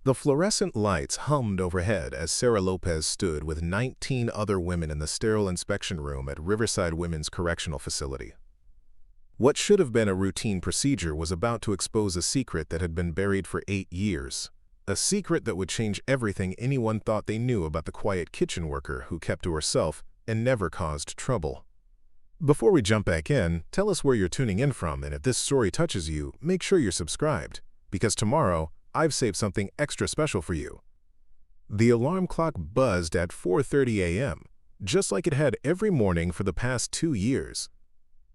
The fluorescent lights hummed overhead as Sarah Lopez stood with 19 other women in the sterile inspection room at Riverside Women's Correctional Facility. What should have been a routine procedure was about to expose a secret that had been buried for 8 years. A secret that would change everything anyone thought they knew about the quiet kitchen worker who kept to herself and never caused trouble. Before we jump back in, tell us where you're tuning in from, and if this story touches you, make sure you're subscribed, because tomorrow, I've saved something extra special for you. The alarm clock buzzed at 4:30 a.m., just like it had every morning for the past 2 years.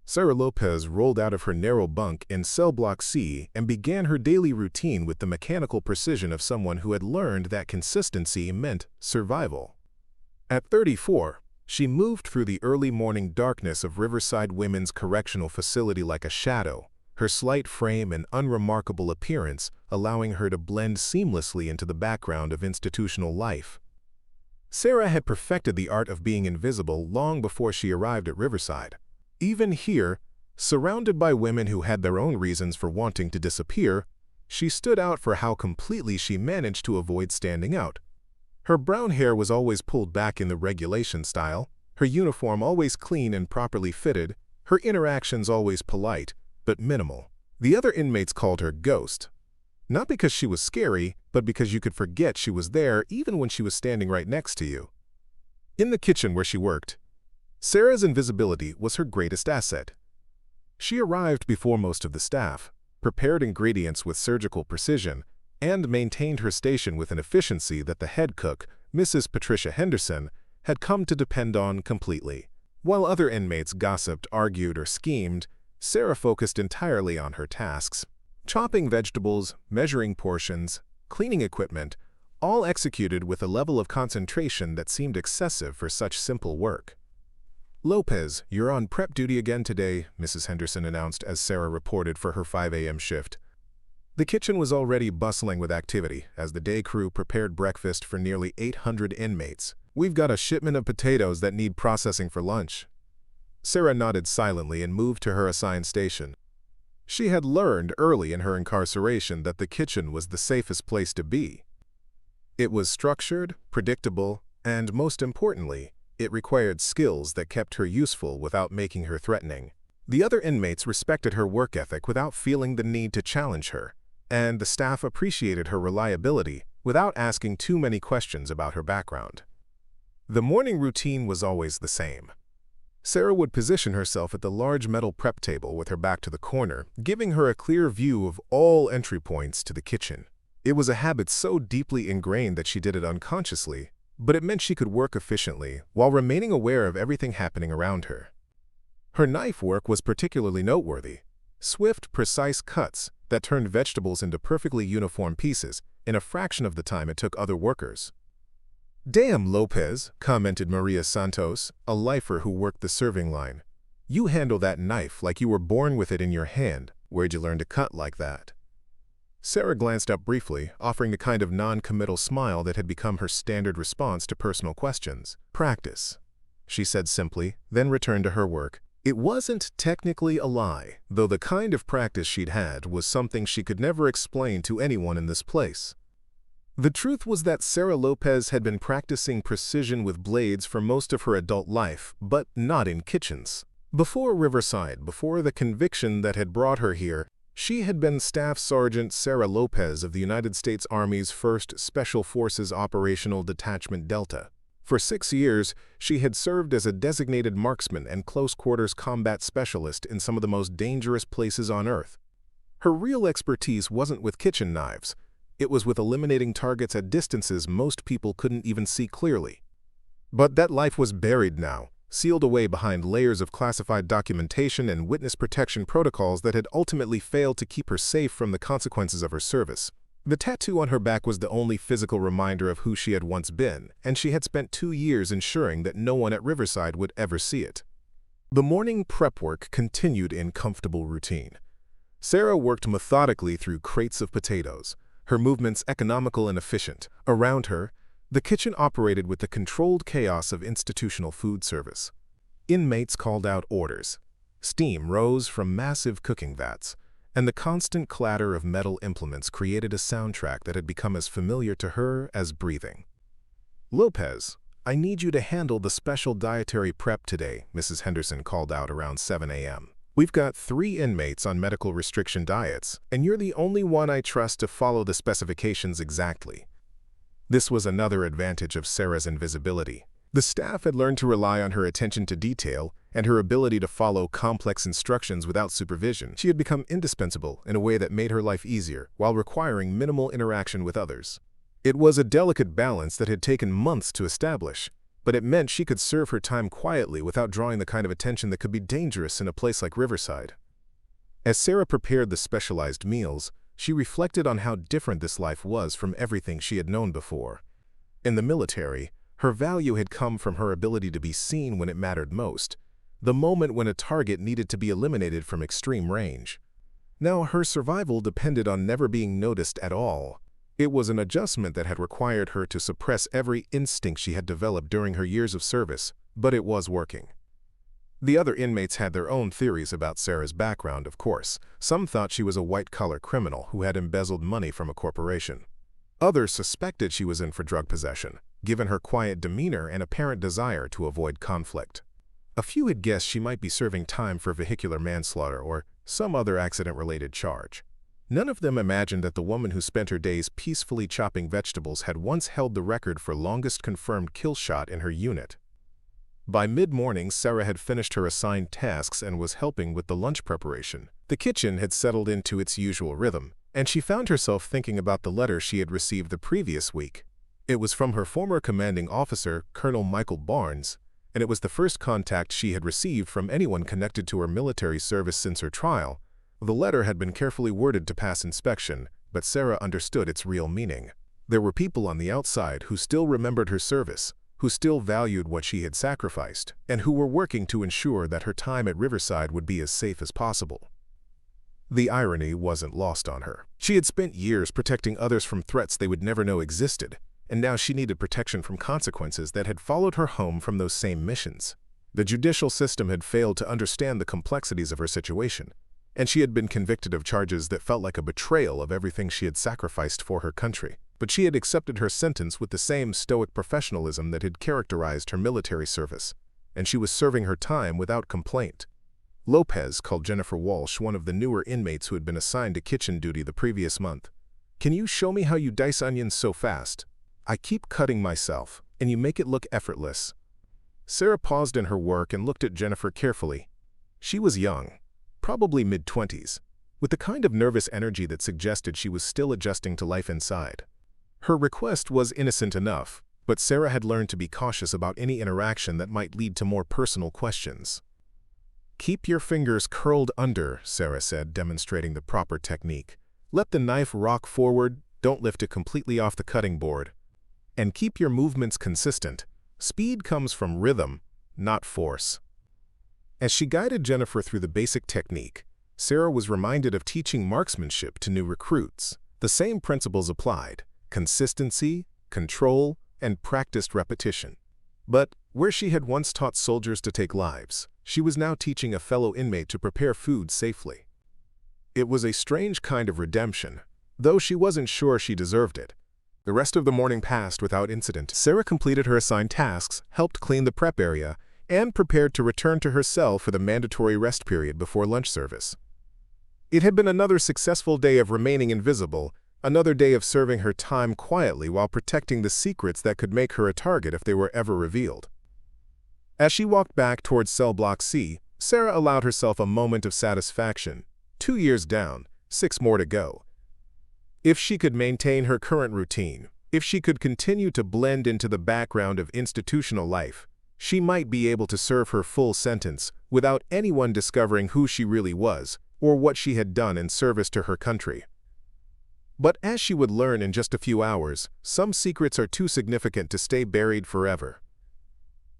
Sarah Lopez rolled out of her narrow bunk in cell block C and began her daily routine with the mechanical precision of someone who had learned that consistency meant survival. At 34, she moved through the early morning darkness of Riverside Women's Correctional Facility like a shadow, her slight frame and unremarkable appearance allowing her to blend seamlessly into the background of institutional life. Sarah had perfected the art of being invisible long before she arrived at Riverside. Even here, surrounded by women who had their own reasons for wanting to disappear, she stood out for how completely she managed to avoid standing out. Her brown hair was always pulled back in the regulation style, her uniform always clean and properly fitted, her interactions always polite, but minimal. The other inmates called her Ghost. Not because she was scary, but because you could forget she was there even when she was standing right next to you. In the kitchen where she worked, Sarah's invisibility was her greatest asset. She arrived before most of the staff, prepared ingredients with surgical precision, and maintained her station with an efficiency that the head cook, Mrs. Patricia Henderson, had come to depend on completely. While other inmates gossiped, argued, or schemed, Sarah focused entirely on her tasks. Chopping vegetables, measuring portions, cleaning equipment, all executed with a level of concentration that seemed excessive for such simple work. "Lopez, you're on prep duty again today," Mrs. Henderson announced as Sarah reported for her 5 a.m. shift. The kitchen was already bustling with activity as the day crew prepared breakfast for nearly 800 inmates. "We've got a shipment of potatoes that need processing for lunch." Sarah nodded silently and moved to her assigned station. She had learned early in her incarceration that the kitchen was the safest place to be. It was structured, predictable, and most importantly, it required skills that kept her useful without making her threatening. The other inmates respected her work ethic without feeling the need to challenge her, and the staff appreciated her reliability without asking too many questions about her background. The morning routine was always the same. Sarah would position herself at the large metal prep table with her back to the corner, giving her a clear view of all entry points to the kitchen. It was a habit so deeply ingrained that she did it unconsciously, but it meant she could work efficiently while remaining aware of everything happening around her. Her knife work was particularly noteworthy. Swift, precise cuts that turned vegetables into perfectly uniform pieces in a fraction of the time it took other workers. "Damn, Lopez," commented Maria Santos, a lifer who worked the serving line. "You handle that knife like you were born with it in your hand. Where'd you learn to cut like that?" Sarah glanced up briefly, offering the kind of non-committal smile that had become her standard response to personal questions. "Practice," she said simply, then returned to her work. It wasn't technically a lie, though the kind of practice she'd had was something she could never explain to anyone in this place. The truth was that Sarah Lopez had been practicing precision with blades for most of her adult life, but not in kitchens. Before Riverside, before the conviction that had brought her here, she had been Staff Sergeant Sarah Lopez of the United States Army's 1st Special Forces Operational Detachment Delta. For 6 years, she had served as a designated marksman and close-quarters combat specialist in some of the most dangerous places on Earth. Her real expertise wasn't with kitchen knives. It was with eliminating targets at distances most people couldn't even see clearly. But that life was buried now, sealed away behind layers of classified documentation and witness protection protocols that had ultimately failed to keep her safe from the consequences of her service. The tattoo on her back was the only physical reminder of who she had once been, and she had spent 2 years ensuring that no one at Riverside would ever see it. The morning prep work continued in comfortable routine. Sarah worked methodically through crates of potatoes, her movements economical and efficient. Around her, the kitchen operated with the controlled chaos of institutional food service. Inmates called out orders. Steam rose from massive cooking vats, and the constant clatter of metal implements created a soundtrack that had become as familiar to her as breathing. "Lopez, I need you to handle the special dietary prep today," Mrs. Henderson called out around 7 a.m. "We've got 3 inmates on medical restriction diets, and you're the only one I trust to follow the specifications exactly." This was another advantage of Sarah's invisibility. The staff had learned to rely on her attention to detail and her ability to follow complex instructions without supervision. She had become indispensable in a way that made her life easier while requiring minimal interaction with others. It was a delicate balance that had taken months to establish, but it meant she could serve her time quietly without drawing the kind of attention that could be dangerous in a place like Riverside. As Sarah prepared the specialized meals, she reflected on how different this life was from everything she had known before. In the military, her value had come from her ability to be seen when it mattered most, the moment when a target needed to be eliminated from extreme range. Now her survival depended on never being noticed at all. It was an adjustment that had required her to suppress every instinct she had developed during her years of service, but it was working. The other inmates had their own theories about Sarah's background, of course. Some thought she was a white-collar criminal who had embezzled money from a corporation. Others suspected she was in for drug possession, given her quiet demeanor and apparent desire to avoid conflict. A few had guessed she might be serving time for vehicular manslaughter or some other accident-related charge. None of them imagined that the woman who spent her days peacefully chopping vegetables had once held the record for longest confirmed kill shot in her unit. By mid-morning, Sarah had finished her assigned tasks and was helping with the lunch preparation. The kitchen had settled into its usual rhythm, and she found herself thinking about the letter she had received the previous week. It was from her former commanding officer, Colonel Michael Barnes, and it was the first contact she had received from anyone connected to her military service since her trial. The letter had been carefully worded to pass inspection, but Sarah understood its real meaning. There were people on the outside who still remembered her service, who still valued what she had sacrificed, and who were working to ensure that her time at Riverside would be as safe as possible. The irony wasn't lost on her. She had spent years protecting others from threats they would never know existed, and now she needed protection from consequences that had followed her home from those same missions. The judicial system had failed to understand the complexities of her situation, and she had been convicted of charges that felt like a betrayal of everything she had sacrificed for her country. But she had accepted her sentence with the same stoic professionalism that had characterized her military service, and she was serving her time without complaint. Lopez called Jennifer Walsh, one of the newer inmates who had been assigned to kitchen duty the previous month. "Can you show me how you dice onions so fast? I keep cutting myself, and you make it look effortless." Sarah paused in her work and looked at Jennifer carefully. She was young, probably mid-20s, with the kind of nervous energy that suggested she was still adjusting to life inside. Her request was innocent enough, but Sarah had learned to be cautious about any interaction that might lead to more personal questions. "Keep your fingers curled under," Sarah said, demonstrating the proper technique. "Let the knife rock forward, don't lift it completely off the cutting board. And keep your movements consistent. Speed comes from rhythm, not force." As she guided Jennifer through the basic technique, Sarah was reminded of teaching marksmanship to new recruits. The same principles applied: consistency, control, and practiced repetition. But where she had once taught soldiers to take lives, she was now teaching a fellow inmate to prepare food safely. It was a strange kind of redemption, though she wasn't sure she deserved it. The rest of the morning passed without incident. Sarah completed her assigned tasks, helped clean the prep area, and prepared to return to her cell for the mandatory rest period before lunch service. It had been another successful day of remaining invisible, another day of serving her time quietly while protecting the secrets that could make her a target if they were ever revealed. As she walked back towards cell block C, Sarah allowed herself a moment of satisfaction. 2 years down, 6 more to go. If she could maintain her current routine, if she could continue to blend into the background of institutional life, she might be able to serve her full sentence without anyone discovering who she really was or what she had done in service to her country. But as she would learn in just a few hours, some secrets are too significant to stay buried forever.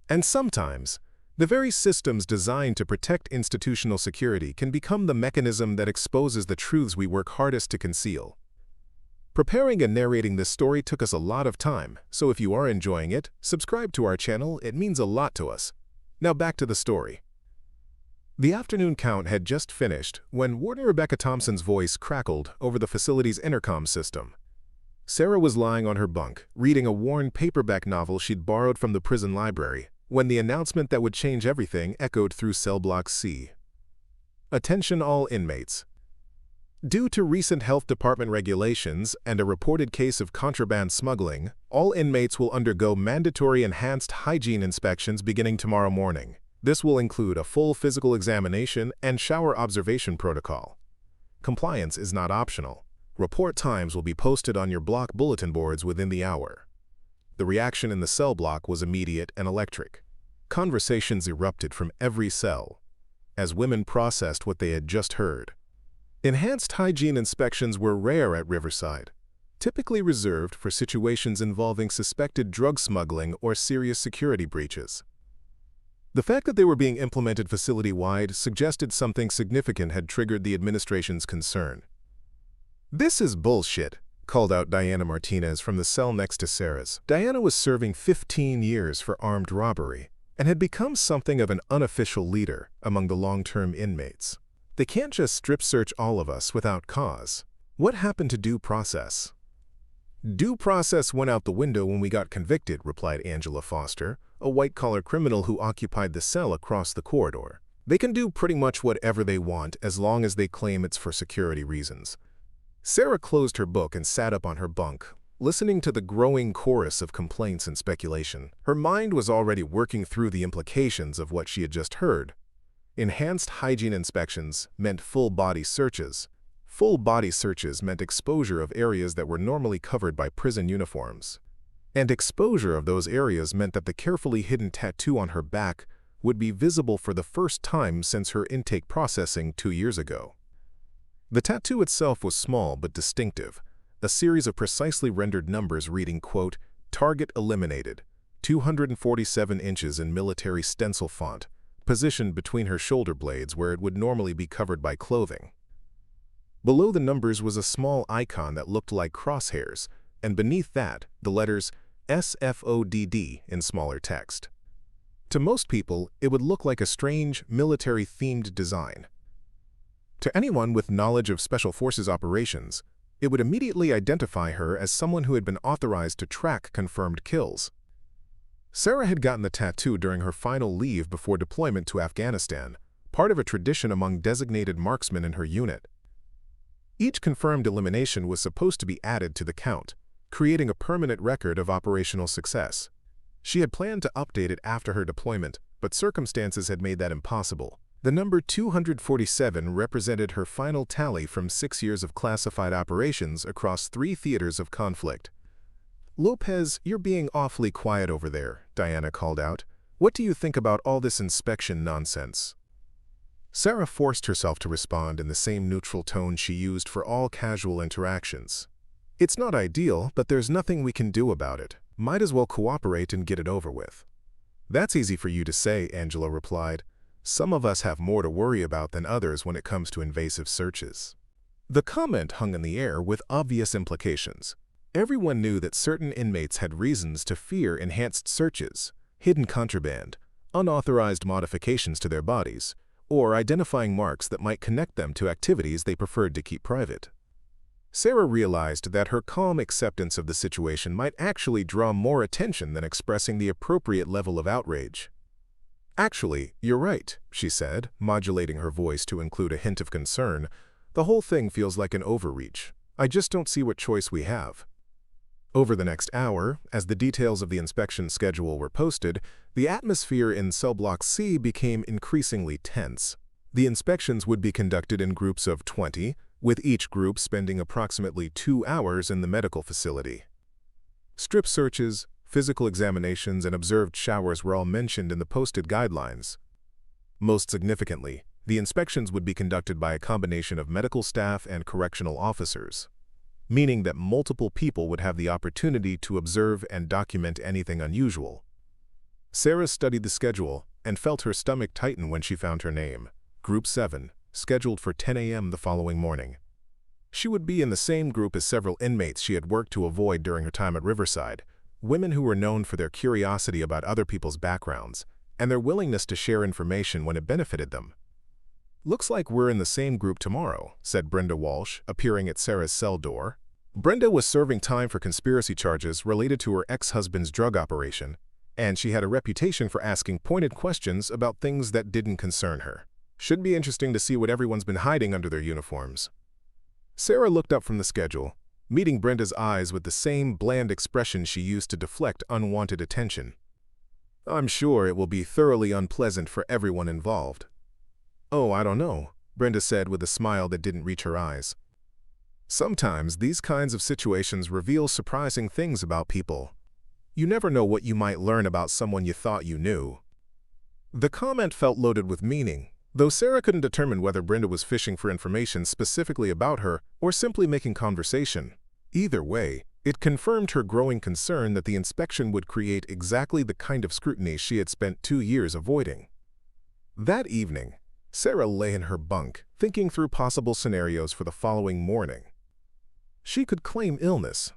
And sometimes, the very systems designed to protect institutional security can become the mechanism that exposes the truths we work hardest to conceal. Preparing and narrating this story took us a lot of time, so if you are enjoying it, subscribe to our channel. It means a lot to us. Now back to the story. The afternoon count had just finished when Warden Rebecca Thompson's voice crackled over the facility's intercom system. Sarah was lying on her bunk, reading a worn paperback novel she'd borrowed from the prison library, when the announcement that would change everything echoed through cell block C. Attention all inmates. Due to recent health department regulations and a reported case of contraband smuggling, all inmates will undergo mandatory enhanced hygiene inspections beginning tomorrow morning. This will include a full physical examination and shower observation protocol. Compliance is not optional. Report times will be posted on your block bulletin boards within the hour. The reaction in the cell block was immediate and electric. Conversations erupted from every cell as women processed what they had just heard. Enhanced hygiene inspections were rare at Riverside, typically reserved for situations involving suspected drug smuggling or serious security breaches. The fact that they were being implemented facility-wide suggested something significant had triggered the administration's concern. "This is bullshit," called out Diana Martinez from the cell next to Sarah's. Diana was serving 15 years for armed robbery and had become something of an unofficial leader among the long-term inmates. "They can't just strip search all of us without cause. What happened to due process?" "Due process went out the window when we got convicted," replied Angela Foster, a white-collar criminal who occupied the cell across the corridor. "They can do pretty much whatever they want as long as they claim it's for security reasons." Sarah closed her book and sat up on her bunk, listening to the growing chorus of complaints and speculation. Her mind was already working through the implications of what she had just heard. Enhanced hygiene inspections meant full-body searches. Full-body searches meant exposure of areas that were normally covered by prison uniforms. And exposure of those areas meant that the carefully hidden tattoo on her back would be visible for the first time since her intake processing 2 years ago. The tattoo itself was small but distinctive, a series of precisely rendered numbers reading, quote, "Target eliminated, 247 inches in military stencil font, positioned between her shoulder blades where it would normally be covered by clothing." Below the numbers was a small icon that looked like crosshairs, and beneath that, the letters SFODD in smaller text. To most people, it would look like a strange, military-themed design. To anyone with knowledge of Special Forces operations, it would immediately identify her as someone who had been authorized to track confirmed kills. Sarah had gotten the tattoo during her final leave before deployment to Afghanistan, part of a tradition among designated marksmen in her unit. Each confirmed elimination was supposed to be added to the count, creating a permanent record of operational success. She had planned to update it after her deployment, but circumstances had made that impossible. The number 247 represented her final tally from 6 years of classified operations across 3 theaters of conflict. "Lopez, you're being awfully quiet over there," Diana called out. "What do you think about all this inspection nonsense?" Sarah forced herself to respond in the same neutral tone she used for all casual interactions. "It's not ideal, but there's nothing we can do about it. Might as well cooperate and get it over with." "That's easy for you to say," Angela replied. "Some of us have more to worry about than others when it comes to invasive searches." The comment hung in the air with obvious implications. Everyone knew that certain inmates had reasons to fear enhanced searches, hidden contraband, unauthorized modifications to their bodies, or identifying marks that might connect them to activities they preferred to keep private. Sarah realized that her calm acceptance of the situation might actually draw more attention than expressing the appropriate level of outrage. "Actually, you're right," she said, modulating her voice to include a hint of concern. "The whole thing feels like an overreach. I just don't see what choice we have." Over the next hour, as the details of the inspection schedule were posted, the atmosphere in Cell Block C became increasingly tense. The inspections would be conducted in groups of 20, with each group spending approximately 2 hours in the medical facility. Strip searches, physical examinations, and observed showers were all mentioned in the posted guidelines. Most significantly, the inspections would be conducted by a combination of medical staff and correctional officers, meaning that multiple people would have the opportunity to observe and document anything unusual. Sarah studied the schedule and felt her stomach tighten when she found her name, Group 7, scheduled for 10 a.m. the following morning. She would be in the same group as several inmates she had worked to avoid during her time at Riverside, women who were known for their curiosity about other people's backgrounds and their willingness to share information when it benefited them. "Looks like we're in the same group tomorrow," said Brenda Walsh, appearing at Sarah's cell door. Brenda was serving time for conspiracy charges related to her ex-husband's drug operation, and she had a reputation for asking pointed questions about things that didn't concern her. Should be interesting to see what everyone's been hiding under their uniforms. Sarah looked up from the schedule, meeting Brenda's eyes with the same bland expression she used to deflect unwanted attention. "I'm sure it will be thoroughly unpleasant for everyone involved." "Oh, I don't know," Brenda said with a smile that didn't reach her eyes. "Sometimes these kinds of situations reveal surprising things about people. You never know what you might learn about someone you thought you knew." The comment felt loaded with meaning, though Sarah couldn't determine whether Brenda was fishing for information specifically about her or simply making conversation. Either way, it confirmed her growing concern that the inspection would create exactly the kind of scrutiny she had spent 2 years avoiding. That evening, Sarah lay in her bunk, thinking through possible scenarios for the following morning. She could claim illness,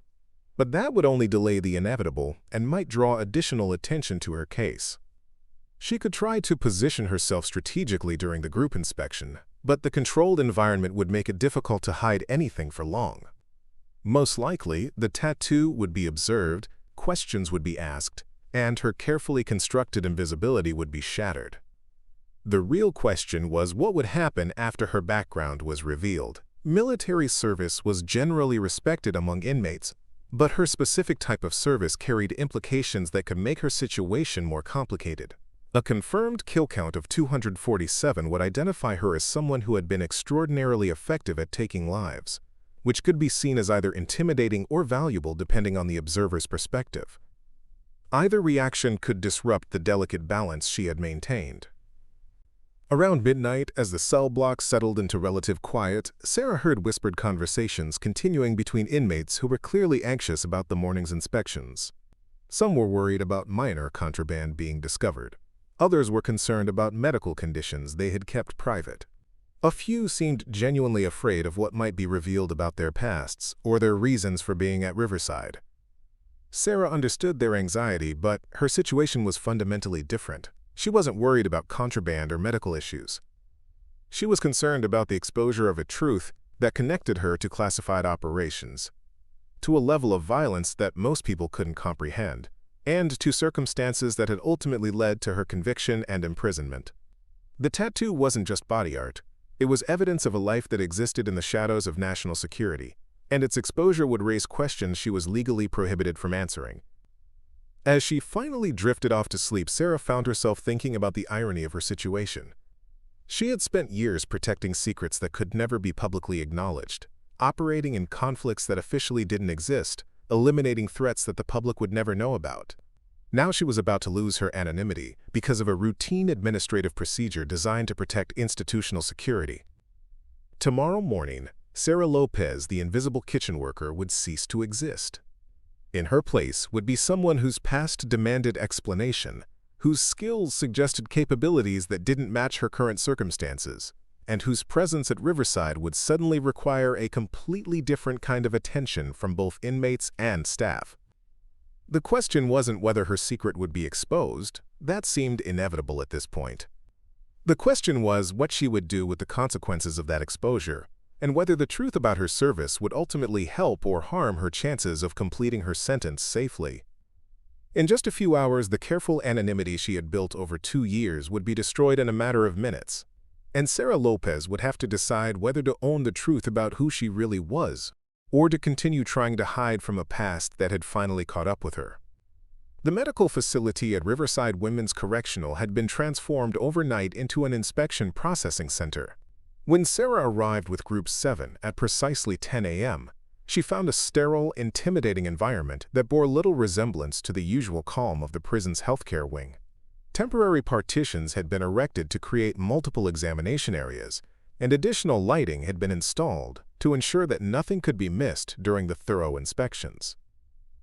but that would only delay the inevitable and might draw additional attention to her case. She could try to position herself strategically during the group inspection, but the controlled environment would make it difficult to hide anything for long. Most likely, the tattoo would be observed, questions would be asked, and her carefully constructed invisibility would be shattered. The real question was what would happen after her background was revealed. Military service was generally respected among inmates, but her specific type of service carried implications that could make her situation more complicated. A confirmed kill count of 247 would identify her as someone who had been extraordinarily effective at taking lives, which could be seen as either intimidating or valuable depending on the observer's perspective. Either reaction could disrupt the delicate balance she had maintained. Around midnight, as the cell block settled into relative quiet, Sarah heard whispered conversations continuing between inmates who were clearly anxious about the morning's inspections. Some were worried about minor contraband being discovered. Others were concerned about medical conditions they had kept private. A few seemed genuinely afraid of what might be revealed about their pasts or their reasons for being at Riverside. Sarah understood their anxiety, but her situation was fundamentally different. She wasn't worried about contraband or medical issues. She was concerned about the exposure of a truth that connected her to classified operations, to a level of violence that most people couldn't comprehend, and to circumstances that had ultimately led to her conviction and imprisonment. The tattoo wasn't just body art. It was evidence of a life that existed in the shadows of national security, and its exposure would raise questions she was legally prohibited from answering. As she finally drifted off to sleep, Sarah found herself thinking about the irony of her situation. She had spent years protecting secrets that could never be publicly acknowledged, operating in conflicts that officially didn't exist, eliminating threats that the public would never know about. Now she was about to lose her anonymity because of a routine administrative procedure designed to protect institutional security. Tomorrow morning, Sarah Lopez, the invisible kitchen worker, would cease to exist. In her place would be someone whose past demanded explanation, whose skills suggested capabilities that didn't match her current circumstances, and whose presence at Riverside would suddenly require a completely different kind of attention from both inmates and staff. The question wasn't whether her secret would be exposed. That seemed inevitable at this point. The question was what she would do with the consequences of that exposure, and whether the truth about her service would ultimately help or harm her chances of completing her sentence safely. In just a few hours, the careful anonymity she had built over 2 years would be destroyed in a matter of minutes, and Sarah Lopez would have to decide whether to own the truth about who she really was, or to continue trying to hide from a past that had finally caught up with her. The medical facility at Riverside Women's Correctional had been transformed overnight into an inspection processing center. When Sarah arrived with Group 7 at precisely 10 a.m., she found a sterile, intimidating environment that bore little resemblance to the usual calm of the prison's healthcare wing. Temporary partitions had been erected to create multiple examination areas, and additional lighting had been installed to ensure that nothing could be missed during the thorough inspections.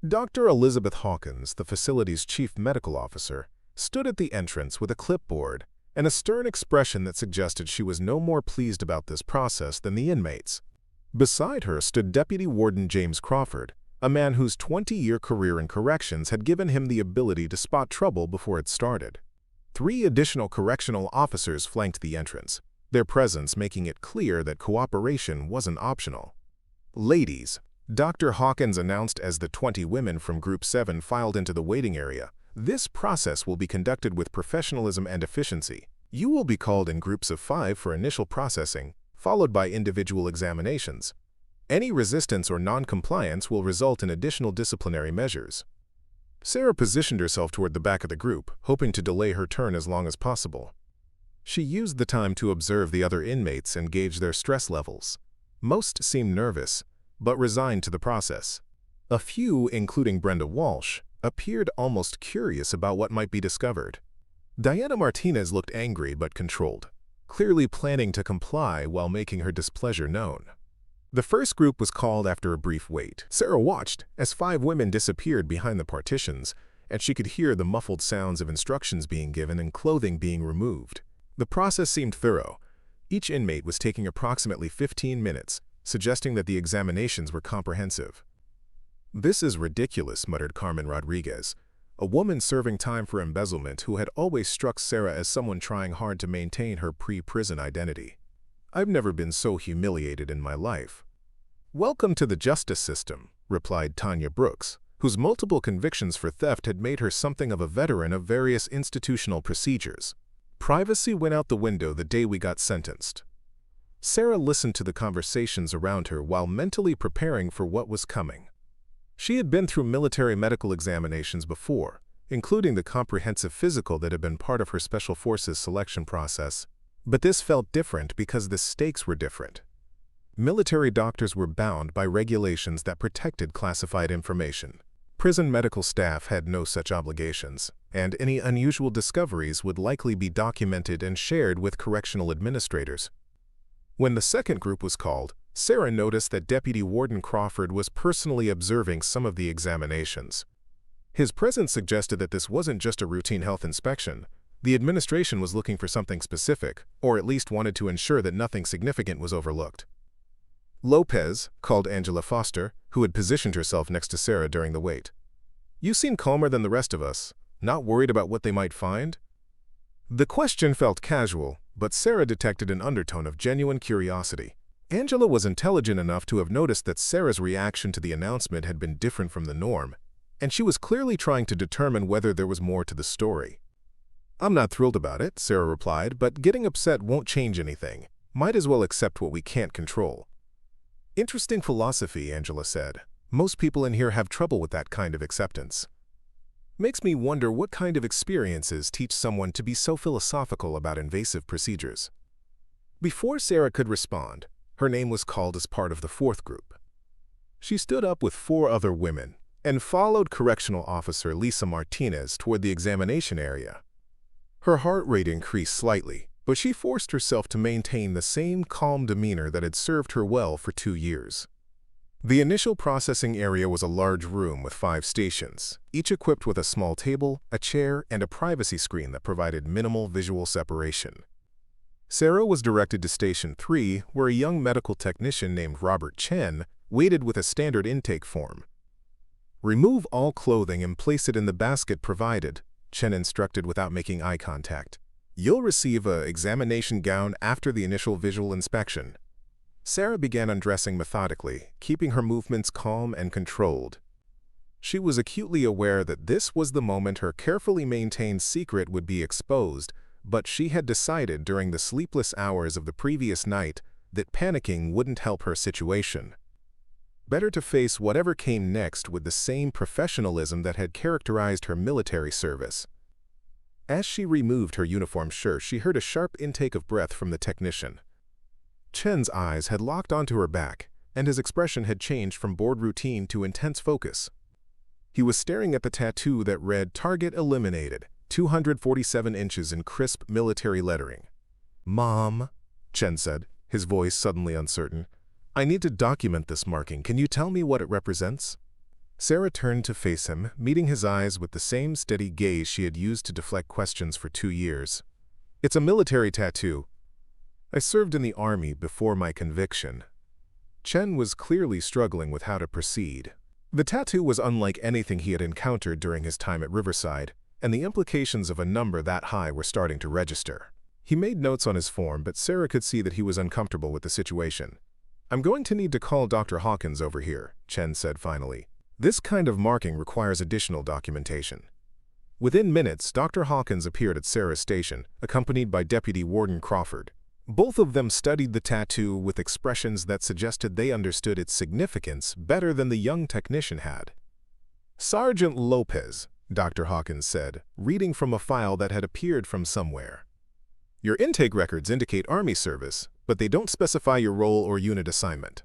Dr. Elizabeth Hawkins, the facility's chief medical officer, stood at the entrance with a clipboard and a stern expression that suggested she was no more pleased about this process than the inmates. Beside her stood Deputy Warden James Crawford, a man whose 20-year career in corrections had given him the ability to spot trouble before it started. 3 additional correctional officers flanked the entrance, their presence making it clear that cooperation wasn't optional. "Ladies," Dr. Hawkins announced as the 20 women from Group 7 filed into the waiting area, "this process will be conducted with professionalism and efficiency. You will be called in groups of 5 for initial processing, followed by individual examinations. Any resistance or non-compliance will result in additional disciplinary measures." Sarah positioned herself toward the back of the group, hoping to delay her turn as long as possible. She used the time to observe the other inmates and gauge their stress levels. Most seemed nervous, but resigned to the process. A few, including Brenda Walsh, appeared almost curious about what might be discovered. Diana Martinez looked angry but controlled, clearly planning to comply while making her displeasure known. The first group was called after a brief wait. Sarah watched as 5 women disappeared behind the partitions, and she could hear the muffled sounds of instructions being given and clothing being removed. The process seemed thorough. Each inmate was taking approximately 15 minutes, suggesting that the examinations were comprehensive. "This is ridiculous," muttered Carmen Rodriguez, a woman serving time for embezzlement who had always struck Sarah as someone trying hard to maintain her pre-prison identity. "I've never been so humiliated in my life." "Welcome to the justice system," replied Tanya Brooks, whose multiple convictions for theft had made her something of a veteran of various institutional procedures. "Privacy went out the window the day we got sentenced." Sarah listened to the conversations around her while mentally preparing for what was coming. She had been through military medical examinations before, including the comprehensive physical that had been part of her Special Forces selection process. But this felt different because the stakes were different. Military doctors were bound by regulations that protected classified information. Prison medical staff had no such obligations, and any unusual discoveries would likely be documented and shared with correctional administrators. When the second group was called, Sarah noticed that Deputy Warden Crawford was personally observing some of the examinations. His presence suggested that this wasn't just a routine health inspection. The administration was looking for something specific, or at least wanted to ensure that nothing significant was overlooked. "Lopez," called Angela Foster, who had positioned herself next to Sarah during the wait. "You seem calmer than the rest of us. Not worried about what they might find?" The question felt casual, but Sarah detected an undertone of genuine curiosity. Angela was intelligent enough to have noticed that Sarah's reaction to the announcement had been different from the norm, and she was clearly trying to determine whether there was more to the story. "I'm not thrilled about it," Sarah replied, "but getting upset won't change anything. Might as well accept what we can't control." "Interesting philosophy," Angela said. "Most people in here have trouble with that kind of acceptance. Makes me wonder what kind of experiences teach someone to be so philosophical about invasive procedures." Before Sarah could respond, her name was called as part of the fourth group. She stood up with 4 other women and followed Correctional Officer Lisa Martinez toward the examination area. Her heart rate increased slightly, but she forced herself to maintain the same calm demeanor that had served her well for 2 years. The initial processing area was a large room with 5 stations, each equipped with a small table, a chair, and a privacy screen that provided minimal visual separation. Sarah was directed to Station 3, where a young medical technician named Robert Chen waited with a standard intake form. "Remove all clothing and place it in the basket provided," Chen instructed without making eye contact. "You'll receive an examination gown after the initial visual inspection." Sarah began undressing methodically, keeping her movements calm and controlled. She was acutely aware that this was the moment her carefully maintained secret would be exposed, but she had decided during the sleepless hours of the previous night that panicking wouldn't help her situation. Better to face whatever came next with the same professionalism that had characterized her military service. As she removed her uniform shirt, she heard a sharp intake of breath from the technician. Chen's eyes had locked onto her back, and his expression had changed from bored routine to intense focus. He was staring at the tattoo that read "Target Eliminated," 247 inches in crisp military lettering. "Mom," Chen said, his voice suddenly uncertain, "I need to document this marking. Can you tell me what it represents?" Sarah turned to face him, meeting his eyes with the same steady gaze she had used to deflect questions for 2 years. "It's a military tattoo. I served in the Army before my conviction." Chen was clearly struggling with how to proceed. The tattoo was unlike anything he had encountered during his time at Riverside, and the implications of a number that high were starting to register. He made notes on his form, but Sarah could see that he was uncomfortable with the situation. "I'm going to need to call Dr. Hawkins over here," Chen said finally. "This kind of marking requires additional documentation." Within minutes, Dr. Hawkins appeared at Sarah's station, accompanied by Deputy Warden Crawford. Both of them studied the tattoo with expressions that suggested they understood its significance better than the young technician had. "Sergeant Lopez," Dr. Hawkins said, reading from a file that had appeared from somewhere. "Your intake records indicate Army service, but they don't specify your role or unit assignment."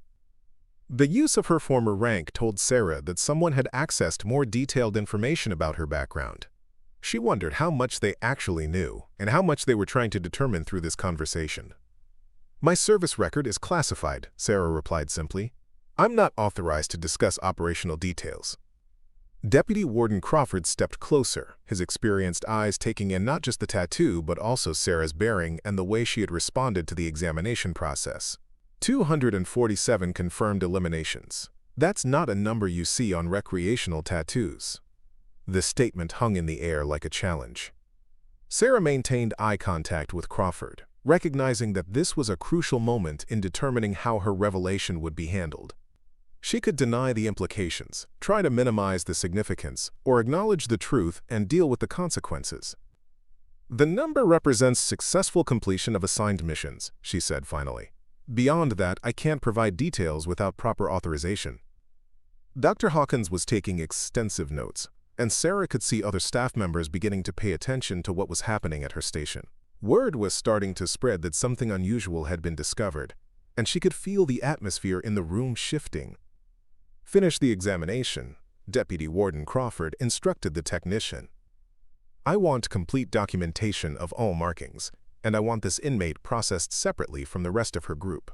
The use of her former rank told Sarah that someone had accessed more detailed information about her background. She wondered how much they actually knew and how much they were trying to determine through this conversation. "My service record is classified," Sarah replied simply. "I'm not authorized to discuss operational details." Deputy Warden Crawford stepped closer, his experienced eyes taking in not just the tattoo but also Sarah's bearing and the way she had responded to the examination process. 247 confirmed eliminations. That's not a number you see on recreational tattoos. The statement hung in the air like a challenge. Sarah maintained eye contact with Crawford, recognizing that this was a crucial moment in determining how her revelation would be handled. She could deny the implications, try to minimize the significance, or acknowledge the truth and deal with the consequences. "The number represents successful completion of assigned missions," she said finally. "Beyond that, I can't provide details without proper authorization." Dr. Hawkins was taking extensive notes, and Sarah could see other staff members beginning to pay attention to what was happening at her station. Word was starting to spread that something unusual had been discovered, and she could feel the atmosphere in the room shifting. "Finish the examination," Deputy Warden Crawford instructed the technician. "I want complete documentation of all markings, and I want this inmate processed separately from the rest of her group."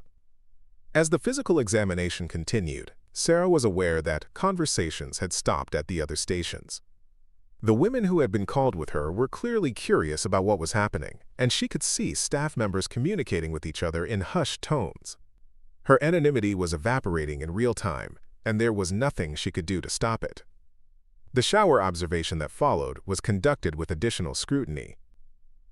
As the physical examination continued, Sarah was aware that conversations had stopped at the other stations. The women who had been called with her were clearly curious about what was happening, and she could see staff members communicating with each other in hushed tones. Her anonymity was evaporating in real time, and there was nothing she could do to stop it. The shower observation that followed was conducted with additional scrutiny.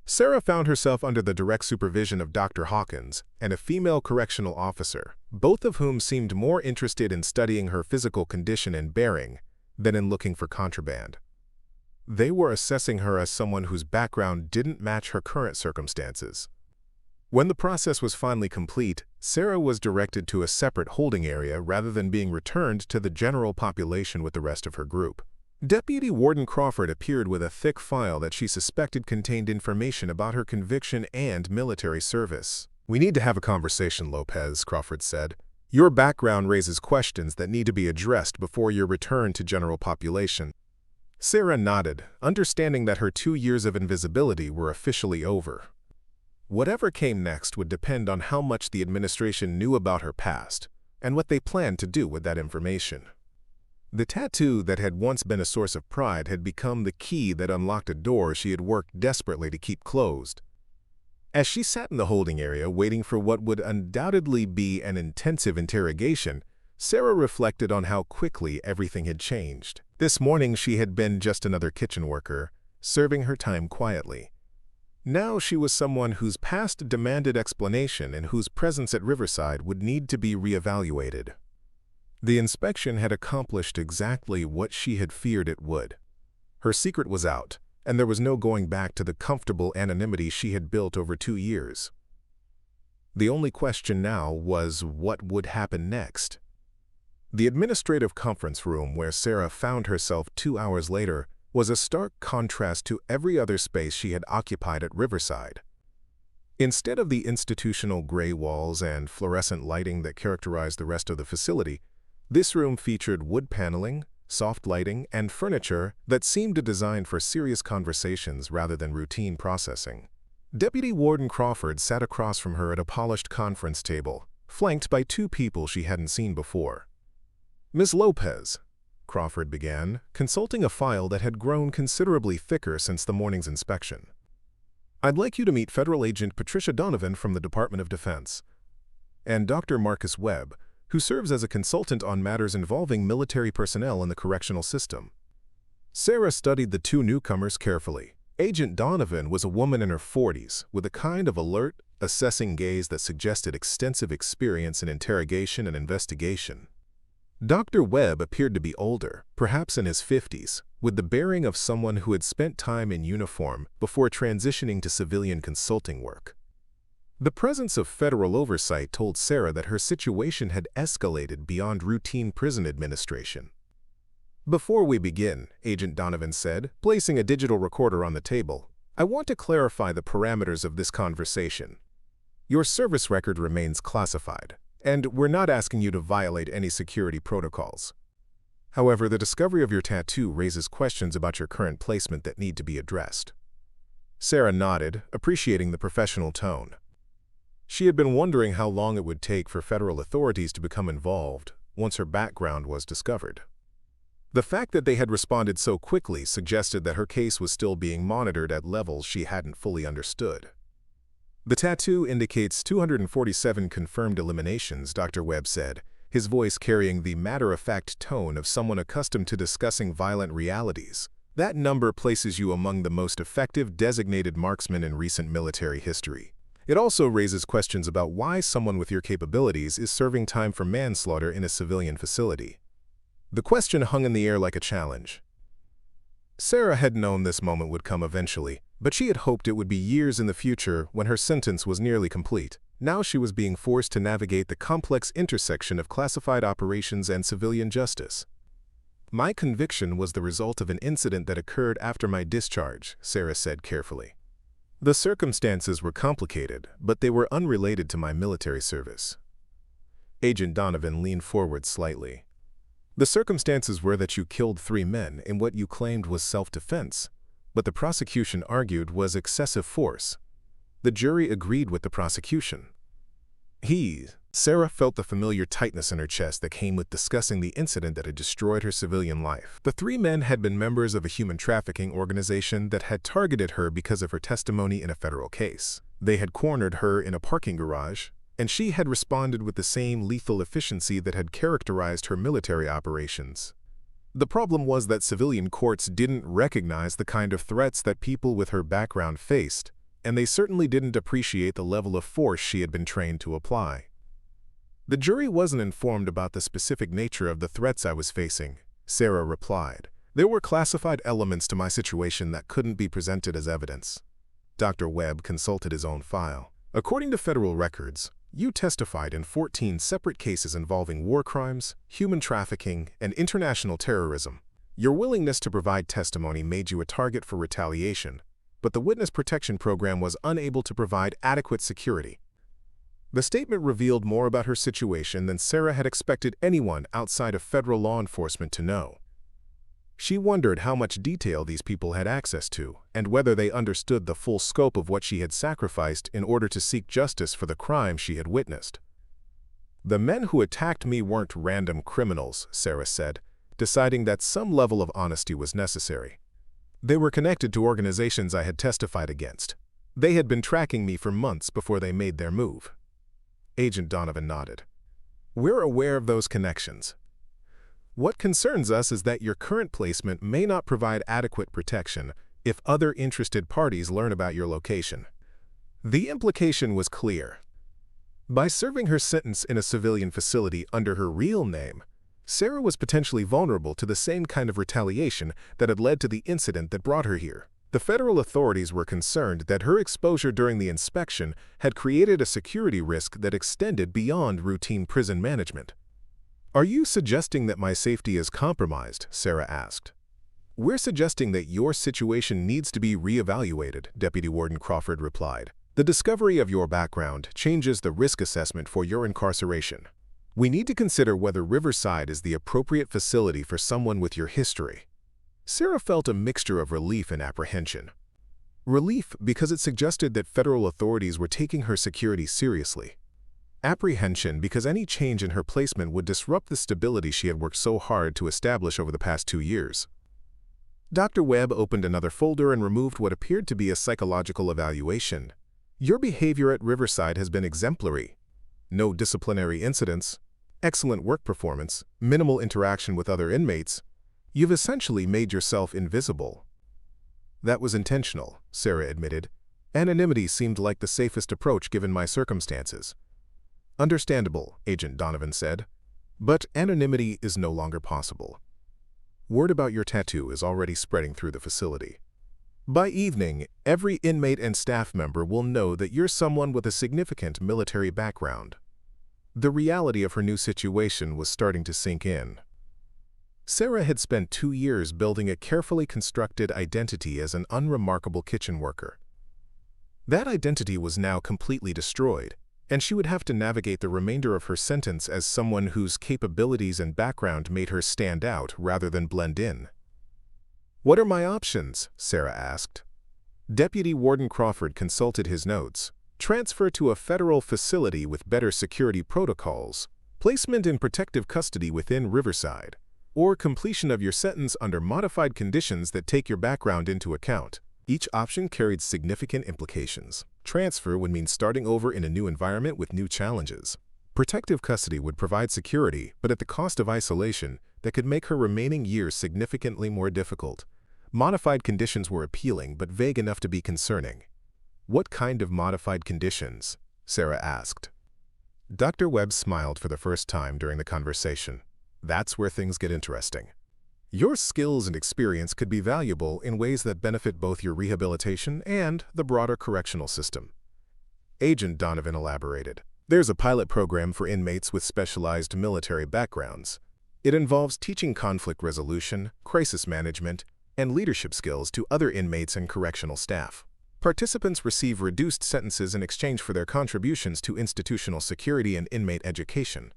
Sarah found herself under the direct supervision of Dr. Hawkins and a female correctional officer, both of whom seemed more interested in studying her physical condition and bearing than in looking for contraband. They were assessing her as someone whose background didn't match her current circumstances. When the process was finally complete, Sarah was directed to a separate holding area rather than being returned to the general population with the rest of her group. Deputy Warden Crawford appeared with a thick file that she suspected contained information about her conviction and military service. "We need to have a conversation, Lopez," Crawford said. "Your background raises questions that need to be addressed before your return to general population." Sarah nodded, understanding that her 2 years of invisibility were officially over. Whatever came next would depend on how much the administration knew about her past and what they planned to do with that information. The tattoo that had once been a source of pride had become the key that unlocked a door she had worked desperately to keep closed. As she sat in the holding area waiting for what would undoubtedly be an intensive interrogation, Sarah reflected on how quickly everything had changed. This morning she had been just another kitchen worker, serving her time quietly. Now she was someone whose past demanded explanation and whose presence at Riverside would need to be reevaluated. The inspection had accomplished exactly what she had feared it would. Her secret was out, and there was no going back to the comfortable anonymity she had built over 2 years. The only question now was what would happen next. The administrative conference room where Sarah found herself 2 hours later was a stark contrast to every other space she had occupied at Riverside. Instead of the institutional gray walls and fluorescent lighting that characterized the rest of the facility, this room featured wood paneling, soft lighting, and furniture that seemed designed for serious conversations rather than routine processing. Deputy Warden Crawford sat across from her at a polished conference table, flanked by 2 people she hadn't seen before. "Ms. Lopez," Crawford began, consulting a file that had grown considerably thicker since the morning's inspection. "I'd like you to meet Federal Agent Patricia Donovan from the Department of Defense, and Dr. Marcus Webb, who serves as a consultant on matters involving military personnel in the correctional system." Sarah studied the 2 newcomers carefully, Agent Donovan was a woman in her 40s with a kind of alert, assessing gaze that suggested extensive experience in interrogation and investigation. Dr. Webb appeared to be older, perhaps in his 50s, with the bearing of someone who had spent time in uniform before transitioning to civilian consulting work. The presence of federal oversight told Sarah that her situation had escalated beyond routine prison administration. "Before we begin," Agent Donovan said, placing a digital recorder on the table, "I want to clarify the parameters of this conversation. Your service record remains classified, and we're not asking you to violate any security protocols. However, the discovery of your tattoo raises questions about your current placement that need to be addressed." Sarah nodded, appreciating the professional tone. She had been wondering how long it would take for federal authorities to become involved once her background was discovered. The fact that they had responded so quickly suggested that her case was still being monitored at levels she hadn't fully understood. "The tattoo indicates 247 confirmed eliminations," Dr. Webb said, his voice carrying the matter-of-fact tone of someone accustomed to discussing violent realities. "That number places you among the most effective designated marksmen in recent military history. It also raises questions about why someone with your capabilities is serving time for manslaughter in a civilian facility." The question hung in the air like a challenge. Sarah had known this moment would come eventually, but she had hoped it would be years in the future when her sentence was nearly complete. Now she was being forced to navigate the complex intersection of classified operations and civilian justice. "My conviction was the result of an incident that occurred after my discharge," Sarah said carefully. "The circumstances were complicated, but they were unrelated to my military service." Agent Donovan leaned forward slightly. "The circumstances were that you killed 3 men in what you claimed was self-defense, but the prosecution argued was excessive force. The jury agreed with the prosecution." Sarah felt the familiar tightness in her chest that came with discussing the incident that had destroyed her civilian life. The 3 men had been members of a human trafficking organization that had targeted her because of her testimony in a federal case. They had cornered her in a parking garage, and she had responded with the same lethal efficiency that had characterized her military operations. The problem was that civilian courts didn't recognize the kind of threats that people with her background faced, and they certainly didn't appreciate the level of force she had been trained to apply. "The jury wasn't informed about the specific nature of the threats I was facing," Sarah replied. "There were classified elements to my situation that couldn't be presented as evidence." Dr. Webb consulted his own file. "According to federal records, you testified in 14 separate cases involving war crimes, human trafficking, and international terrorism. Your willingness to provide testimony made you a target for retaliation, but the Witness Protection Program was unable to provide adequate security." The statement revealed more about her situation than Sarah had expected anyone outside of federal law enforcement to know. She wondered how much detail these people had access to, and whether they understood the full scope of what she had sacrificed in order to seek justice for the crime she had witnessed. "The men who attacked me weren't random criminals," Sarah said, deciding that some level of honesty was necessary. "They were connected to organizations I had testified against. They had been tracking me for months before they made their move." Agent Donovan nodded. "We're aware of those connections. What concerns us is that your current placement may not provide adequate protection if other interested parties learn about your location." The implication was clear. By serving her sentence in a civilian facility under her real name, Sarah was potentially vulnerable to the same kind of retaliation that had led to the incident that brought her here. The federal authorities were concerned that her exposure during the inspection had created a security risk that extended beyond routine prison management. "Are you suggesting that my safety is compromised?" Sarah asked. "We're suggesting that your situation needs to be reevaluated," Deputy Warden Crawford replied. "The discovery of your background changes the risk assessment for your incarceration. We need to consider whether Riverside is the appropriate facility for someone with your history." Sarah felt a mixture of relief and apprehension. Relief because it suggested that federal authorities were taking her security seriously. Apprehension because any change in her placement would disrupt the stability she had worked so hard to establish over the past 2 years. Dr. Webb opened another folder and removed what appeared to be a psychological evaluation. "Your behavior at Riverside has been exemplary. No disciplinary incidents, excellent work performance, minimal interaction with other inmates. You've essentially made yourself invisible." That was intentional, Sarah admitted. Anonymity seemed like the safest approach given my circumstances. Understandable, Agent Donovan said. But anonymity is no longer possible. Word about your tattoo is already spreading through the facility. By evening, every inmate and staff member will know that you're someone with a significant military background. The reality of her new situation was starting to sink in. Sarah had spent 2 years building a carefully constructed identity as an unremarkable kitchen worker. That identity was now completely destroyed, and she would have to navigate the remainder of her sentence as someone whose capabilities and background made her stand out rather than blend in. "What are my options?" Sarah asked. Deputy Warden Crawford consulted his notes. Transfer to a federal facility with better security protocols, placement in protective custody within Riverside, or completion of your sentence under modified conditions that take your background into account. Each option carried significant implications. Transfer would mean starting over in a new environment with new challenges. Protective custody would provide security, but at the cost of isolation that could make her remaining years significantly more difficult. Modified conditions were appealing, but vague enough to be concerning. "What kind of modified conditions?" Sarah asked. Dr. Webb smiled for the first time during the conversation. "That's where things get interesting. Your skills and experience could be valuable in ways that benefit both your rehabilitation and the broader correctional system." Agent Donovan elaborated. "There's a pilot program for inmates with specialized military backgrounds. It involves teaching conflict resolution, crisis management, and leadership skills to other inmates and correctional staff. Participants receive reduced sentences in exchange for their contributions to institutional security and inmate education."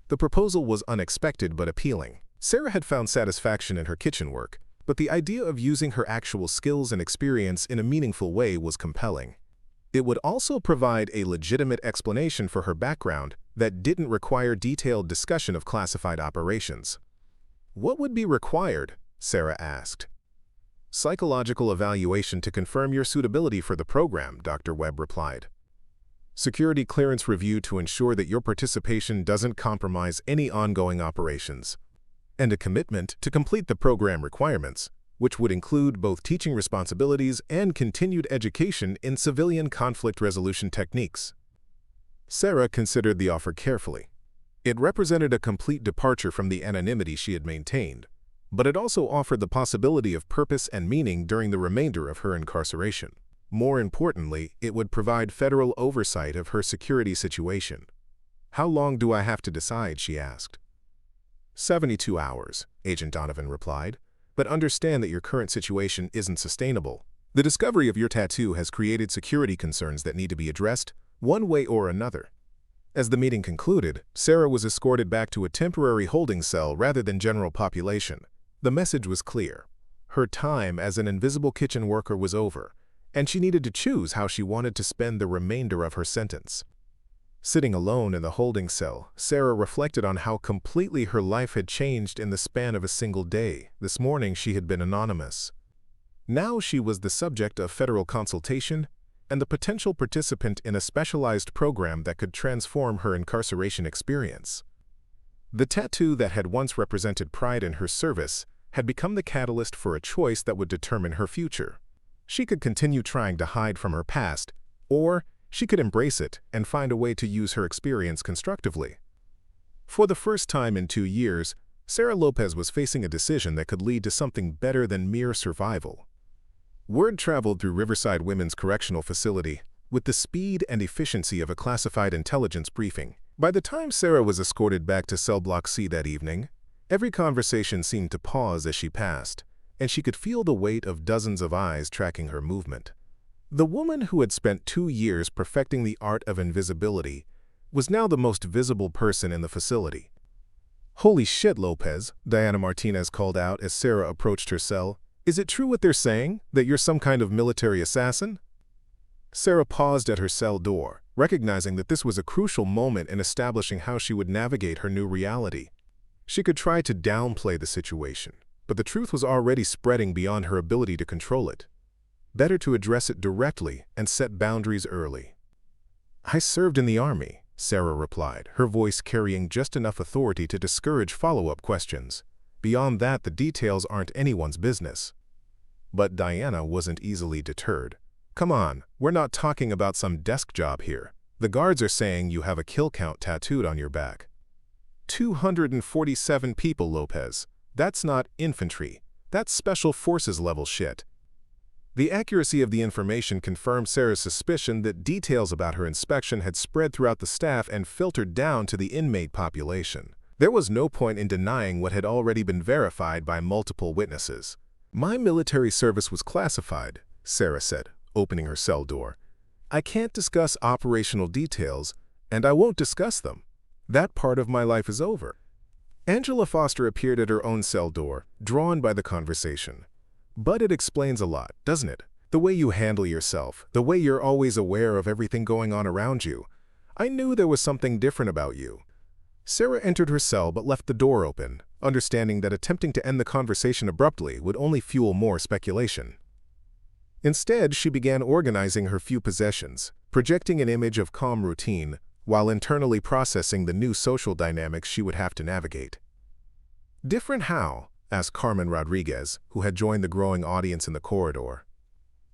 The proposal was unexpected but appealing. Sarah had found satisfaction in her kitchen work, but the idea of using her actual skills and experience in a meaningful way was compelling. It would also provide a legitimate explanation for her background that didn't require detailed discussion of classified operations. "What would be required?" Sarah asked. "Psychological evaluation to confirm your suitability for the program," Dr. Webb replied. "Security clearance review to ensure that your participation doesn't compromise any ongoing operations. And a commitment to complete the program requirements, which would include both teaching responsibilities and continued education in civilian conflict resolution techniques." Sarah considered the offer carefully. It represented a complete departure from the anonymity she had maintained, but it also offered the possibility of purpose and meaning during the remainder of her incarceration. More importantly, it would provide federal oversight of her security situation. "How long do I have to decide?" she asked. 72 hours, Agent Donovan replied, "but understand that your current situation isn't sustainable. The discovery of your tattoo has created security concerns that need to be addressed, one way or another." As the meeting concluded, Sarah was escorted back to a temporary holding cell rather than general population. The message was clear. Her time as an invisible kitchen worker was over, and she needed to choose how she wanted to spend the remainder of her sentence. Sitting alone in the holding cell, Sarah reflected on how completely her life had changed in the span of a single day. This morning she had been anonymous. Now she was the subject of federal consultation and the potential participant in a specialized program that could transform her incarceration experience. The tattoo that had once represented pride in her service had become the catalyst for a choice that would determine her future. She could continue trying to hide from her past, or she could embrace it and find a way to use her experience constructively. For the first time in 2 years, Sarah Lopez was facing a decision that could lead to something better than mere survival. Word traveled through Riverside Women's Correctional Facility with the speed and efficiency of a classified intelligence briefing. By the time Sarah was escorted back to Cell Block C that evening, every conversation seemed to pause as she passed, and she could feel the weight of dozens of eyes tracking her movement. The woman who had spent 2 years perfecting the art of invisibility was now the most visible person in the facility. "Holy shit, Lopez," Diana Martinez called out as Sarah approached her cell. "Is it true what they're saying, that you're some kind of military assassin?" Sarah paused at her cell door, recognizing that this was a crucial moment in establishing how she would navigate her new reality. She could try to downplay the situation, but the truth was already spreading beyond her ability to control it. Better to address it directly and set boundaries early. "I served in the Army," Sarah replied, her voice carrying just enough authority to discourage follow-up questions. "Beyond that, the details aren't anyone's business." But Diana wasn't easily deterred. "Come on, we're not talking about some desk job here. The guards are saying you have a kill count tattooed on your back." 247 people, Lopez. That's not infantry. That's special forces level shit. The accuracy of the information confirmed Sarah's suspicion that details about her inspection had spread throughout the staff and filtered down to the inmate population. There was no point in denying what had already been verified by multiple witnesses. "My military service was classified," Sarah said, opening her cell door. "I can't discuss operational details, and I won't discuss them. That part of my life is over." Angela Foster appeared at her own cell door, drawn by the conversation. "But it explains a lot, doesn't it? The way you handle yourself, the way you're always aware of everything going on around you. I knew there was something different about you." Sarah entered her cell but left the door open, understanding that attempting to end the conversation abruptly would only fuel more speculation. Instead, she began organizing her few possessions, projecting an image of calm routine, while internally processing the new social dynamics she would have to navigate. "Different how?" asked Carmen Rodriguez, who had joined the growing audience in the corridor.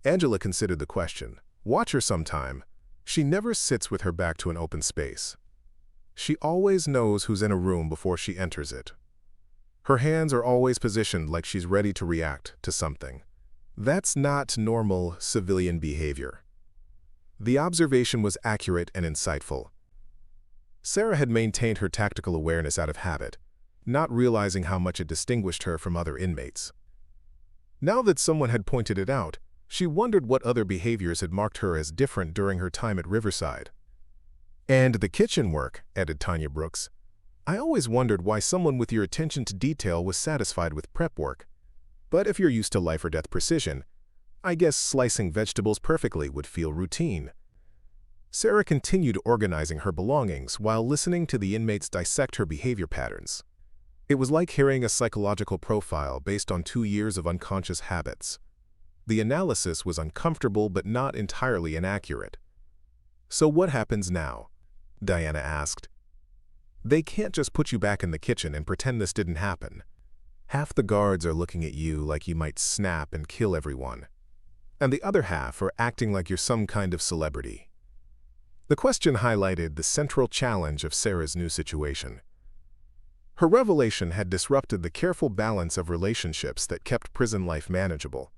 Angela considered the question. "Watch her sometime. She never sits with her back to an open space. She always knows who's in a room before she enters it. Her hands are always positioned like she's ready to react to something. That's not normal civilian behavior." The observation was accurate and insightful. Sarah had maintained her tactical awareness out of habit, not realizing how much it distinguished her from other inmates. Now that someone had pointed it out, she wondered what other behaviors had marked her as different during her time at Riverside. "And the kitchen work," added Tanya Brooks. "I always wondered why someone with your attention to detail was satisfied with prep work. But if you're used to life-or-death precision, I guess slicing vegetables perfectly would feel routine." Sarah continued organizing her belongings while listening to the inmates dissect her behavior patterns. It was like hearing a psychological profile based on 2 years of unconscious habits. The analysis was uncomfortable but not entirely inaccurate. "So what happens now?" Diana asked. "They can't just put you back in the kitchen and pretend this didn't happen. Half the guards are looking at you like you might snap and kill everyone, and the other half are acting like you're some kind of celebrity." The question highlighted the central challenge of Sarah's new situation. Her revelation had disrupted the careful balance of relationships that kept prison life manageable.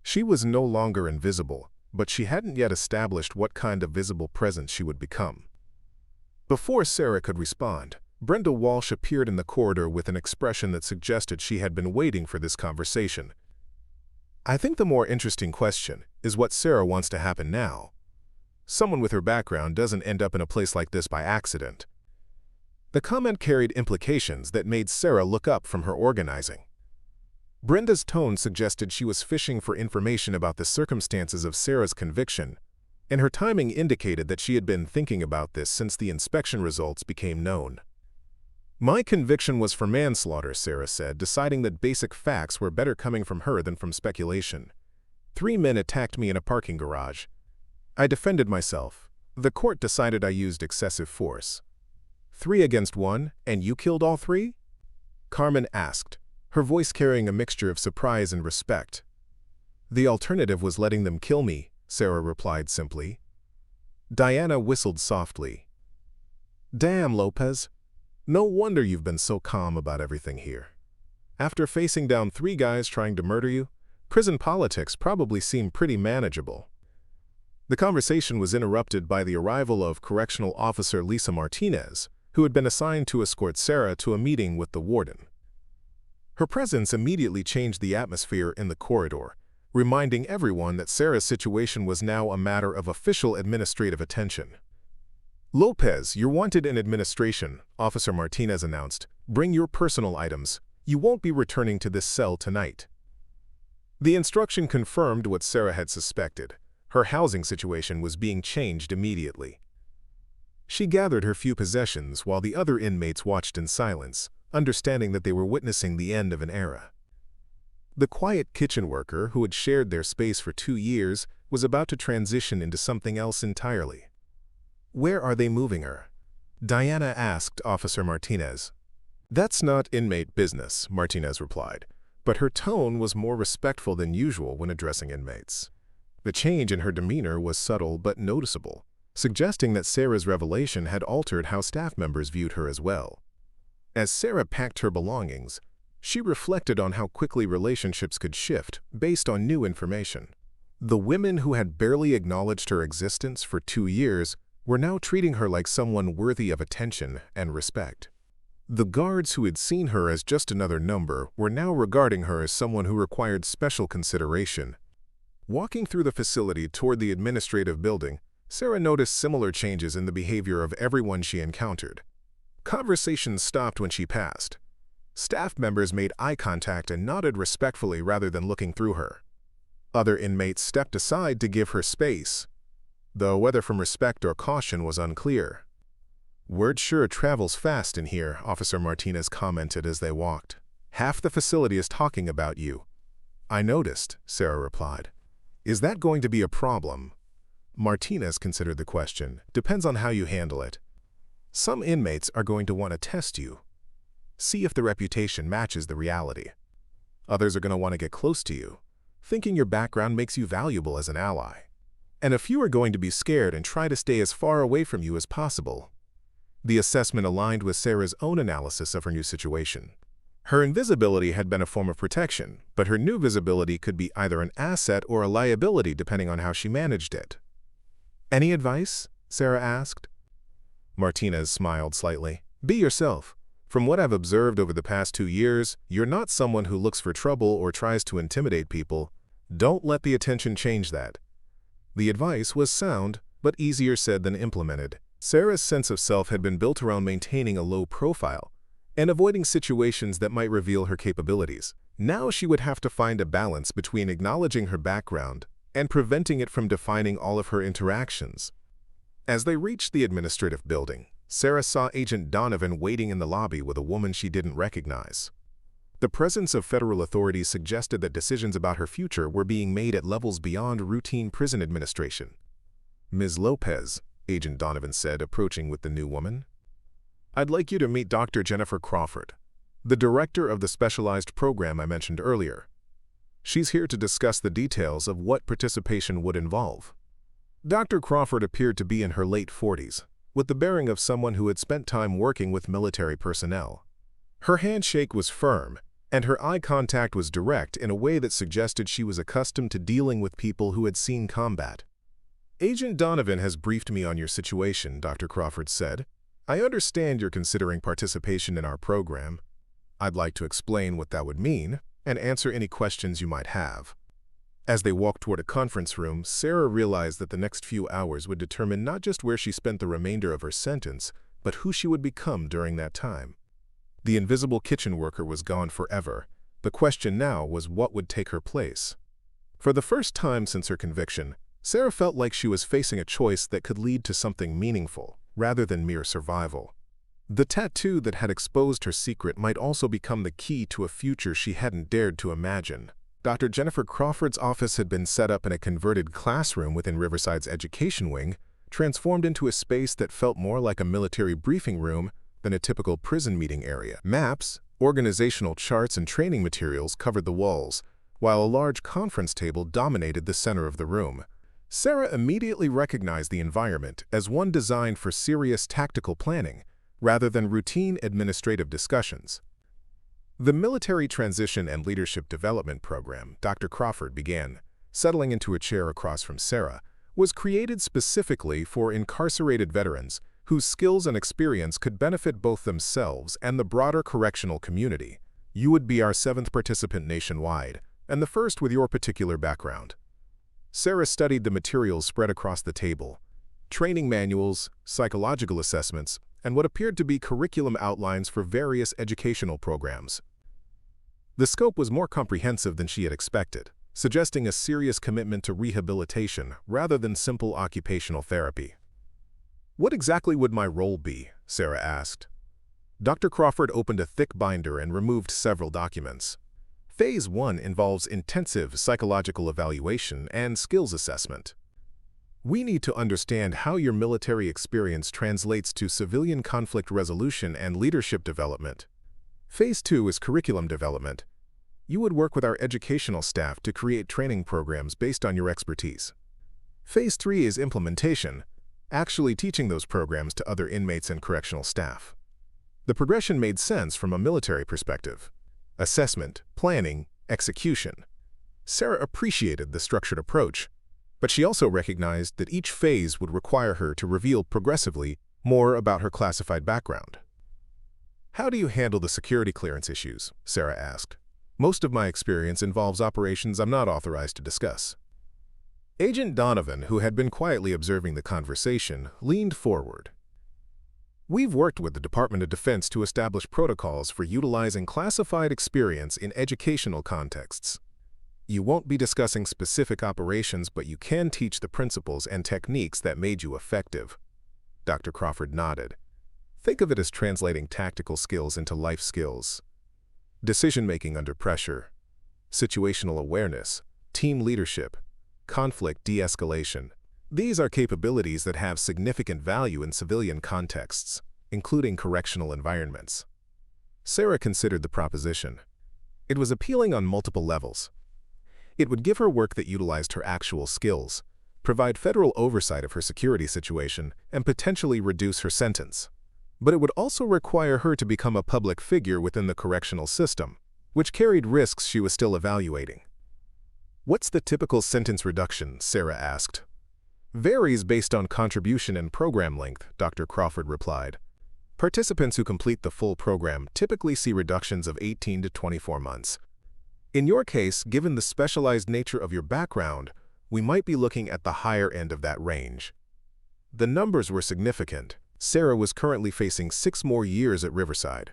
She was no longer invisible, but she hadn't yet established what kind of visible presence she would become. Before Sarah could respond, Brenda Walsh appeared in the corridor with an expression that suggested she had been waiting for this conversation. "I think the more interesting question is what Sarah wants to happen now. Someone with her background doesn't end up in a place like this by accident." The comment carried implications that made Sarah look up from her organizing. Brenda's tone suggested she was fishing for information about the circumstances of Sarah's conviction, and her timing indicated that she had been thinking about this since the inspection results became known. "My conviction was for manslaughter," Sarah said, deciding that basic facts were better coming from her than from speculation. 3 men attacked me in a parking garage. I defended myself. The court decided I used excessive force." 3 against 1, and you killed all 3? Carmen asked, her voice carrying a mixture of surprise and respect. "The alternative was letting them kill me," Sarah replied simply. Diana whistled softly. "Damn, Lopez. No wonder you've been so calm about everything here. After facing down 3 guys trying to murder you, prison politics probably seem pretty manageable." The conversation was interrupted by the arrival of Correctional Officer Lisa Martinez, who had been assigned to escort Sarah to a meeting with the warden. Her presence immediately changed the atmosphere in the corridor, reminding everyone that Sarah's situation was now a matter of official administrative attention. "Lopez, you're wanted in administration," Officer Martinez announced. "Bring your personal items. You won't be returning to this cell tonight." The instruction confirmed what Sarah had suspected. Her housing situation was being changed immediately. She gathered her few possessions while the other inmates watched in silence, understanding that they were witnessing the end of an era. The quiet kitchen worker who had shared their space for 2 years was about to transition into something else entirely. "Where are they moving her?" Diana asked Officer Martinez. "That's not inmate business," Martinez replied. but her tone was more respectful than usual when addressing inmates. The change in her demeanor was subtle but noticeable, suggesting that Sarah's revelation had altered how staff members viewed her as well. As Sarah packed her belongings, she reflected on how quickly relationships could shift based on new information. The women who had barely acknowledged her existence for 2 years were now treating her like someone worthy of attention and respect. The guards who had seen her as just another number were now regarding her as someone who required special consideration. Walking through the facility toward the administrative building, Sarah noticed similar changes in the behavior of everyone she encountered. Conversations stopped when she passed. Staff members made eye contact and nodded respectfully rather than looking through her. Other inmates stepped aside to give her space, though whether from respect or caution was unclear. "Word sure travels fast in here," Officer Martinez commented as they walked. "Half the facility is talking about you." "I noticed," Sarah replied. "Is that going to be a problem?" Martinez considered the question. "Depends on how you handle it. Some inmates are going to want to test you, see if the reputation matches the reality. Others are going to want to get close to you, thinking your background makes you valuable as an ally. And a few are going to be scared and try to stay as far away from you as possible." The assessment aligned with Sarah's own analysis of her new situation. Her invisibility had been a form of protection, but her new visibility could be either an asset or a liability depending on how she managed it. "Any advice?" Sarah asked. Martinez smiled slightly. "Be yourself. From what I've observed over the past 2 years, you're not someone who looks for trouble or tries to intimidate people. Don't let the attention change that." The advice was sound, but easier said than implemented. Sarah's sense of self had been built around maintaining a low profile and avoiding situations that might reveal her capabilities. Now she would have to find a balance between acknowledging her background and preventing it from defining all of her interactions. As they reached the administrative building, Sarah saw Agent Donovan waiting in the lobby with a woman she didn't recognize. The presence of federal authorities suggested that decisions about her future were being made at levels beyond routine prison administration. "Ms. Lopez," Agent Donovan said, approaching with the new woman, "I'd like you to meet Dr. Jennifer Crawford, the director of the specialized program I mentioned earlier. She's here to discuss the details of what participation would involve." Dr. Crawford appeared to be in her late 40s, with the bearing of someone who had spent time working with military personnel. Her handshake was firm, and her eye contact was direct in a way that suggested she was accustomed to dealing with people who had seen combat. "Agent Donovan has briefed me on your situation," Dr. Crawford said. "I understand you're considering participation in our program. I'd like to explain what that would mean and answer any questions you might have." As they walked toward a conference room, Sarah realized that the next few hours would determine not just where she spent the remainder of her sentence, but who she would become during that time. The invisible kitchen worker was gone forever. The question now was what would take her place. For the first time since her conviction, Sarah felt like she was facing a choice that could lead to something meaningful, rather than mere survival. The tattoo that had exposed her secret might also become the key to a future she hadn't dared to imagine. Dr. Jennifer Crawford's office had been set up in a converted classroom within Riverside's education wing, transformed into a space that felt more like a military briefing room than a typical prison meeting area. Maps, organizational charts, and training materials covered the walls, while a large conference table dominated the center of the room. Sarah immediately recognized the environment as one designed for serious tactical planning, rather than routine administrative discussions. The Military Transition and Leadership Development Program Dr. Crawford began, settling into a chair across from Sarah, was created specifically for incarcerated veterans whose skills and experience could benefit both themselves and the broader correctional community. "You would be our 7th participant nationwide, and the first with your particular background." Sarah studied the materials spread across the table: training manuals, psychological assessments, and what appeared to be curriculum outlines for various educational programs. The scope was more comprehensive than she had expected, suggesting a serious commitment to rehabilitation rather than simple occupational therapy. "What exactly would my role be?" Sarah asked. Dr. Crawford opened a thick binder and removed several documents. Phase 1 involves intensive psychological evaluation and skills assessment. "We need to understand how your military experience translates to civilian conflict resolution and leadership development." Phase 2 is curriculum development. You would work with our educational staff to create training programs based on your expertise. Phase 3 is implementation, actually teaching those programs to other inmates and correctional staff. The progression made sense from a military perspective. Assessment, planning, execution. Sarah appreciated the structured approach, but she also recognized that each phase would require her to reveal progressively more about her classified background. "How do you handle the security clearance issues?" Sarah asked. "Most of my experience involves operations I'm not authorized to discuss." Agent Donovan, who had been quietly observing the conversation, leaned forward. "We've worked with the Department of Defense to establish protocols for utilizing classified experience in educational contexts. You won't be discussing specific operations, but you can teach the principles and techniques that made you effective." Dr. Crawford nodded. "Think of it as translating tactical skills into life skills. Decision-making under pressure, situational awareness, team leadership, conflict de-escalation. These are capabilities that have significant value in civilian contexts, including correctional environments." Sarah considered the proposition. It was appealing on multiple levels. It would give her work that utilized her actual skills, provide federal oversight of her security situation, and potentially reduce her sentence. But it would also require her to become a public figure within the correctional system, which carried risks she was still evaluating. "What's the typical sentence reduction?" Sarah asked. "Varies based on contribution and program length," Dr. Crawford replied. "Participants who complete the full program typically see reductions of 18 to 24 months. In your case, given the specialized nature of your background, we might be looking at the higher end of that range." The numbers were significant. Sarah was currently facing 6 more years at Riverside.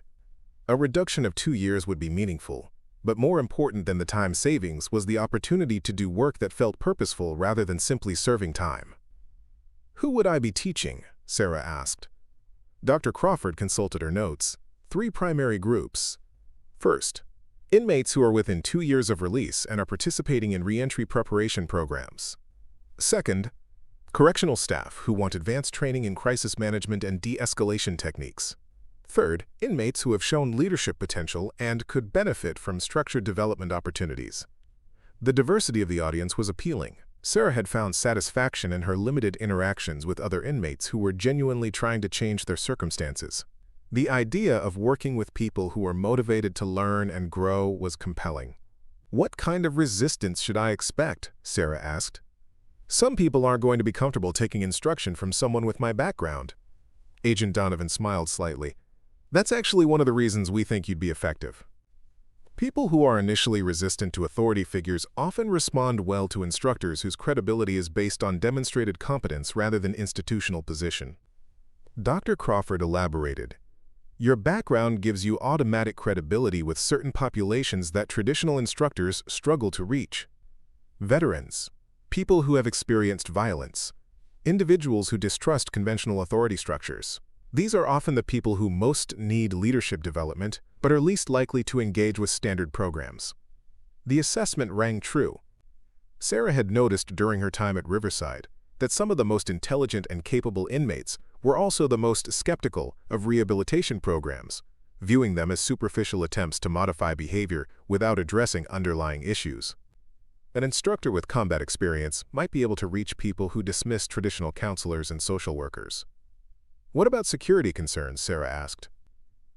A reduction of 2 years would be meaningful, but more important than the time savings was the opportunity to do work that felt purposeful rather than simply serving time. "Who would I be teaching?" Sarah asked. Dr. Crawford consulted her notes. 3 primary groups. First, inmates who are within 2 years of release and are participating in reentry preparation programs. Second, correctional staff who want advanced training in crisis management and de-escalation techniques. Third, inmates who have shown leadership potential and could benefit from structured development opportunities. The diversity of the audience was appealing. Sarah had found satisfaction in her limited interactions with other inmates who were genuinely trying to change their circumstances. The idea of working with people who were motivated to learn and grow was compelling. "What kind of resistance should I expect?" Sarah asked. "Some people aren't going to be comfortable taking instruction from someone with my background." Agent Donovan smiled slightly. "That's actually one of the reasons we think you'd be effective. People who are initially resistant to authority figures often respond well to instructors whose credibility is based on demonstrated competence rather than institutional position." Dr. Crawford elaborated. "Your background gives you automatic credibility with certain populations that traditional instructors struggle to reach. Veterans, people who have experienced violence, individuals who distrust conventional authority structures. These are often the people who most need leadership development, but are least likely to engage with standard programs." The assessment rang true. Sarah had noticed during her time at Riverside that some of the most intelligent and capable inmates were also the most skeptical of rehabilitation programs, viewing them as superficial attempts to modify behavior without addressing underlying issues. An instructor with combat experience might be able to reach people who dismiss traditional counselors and social workers. "What about security concerns?" Sarah asked.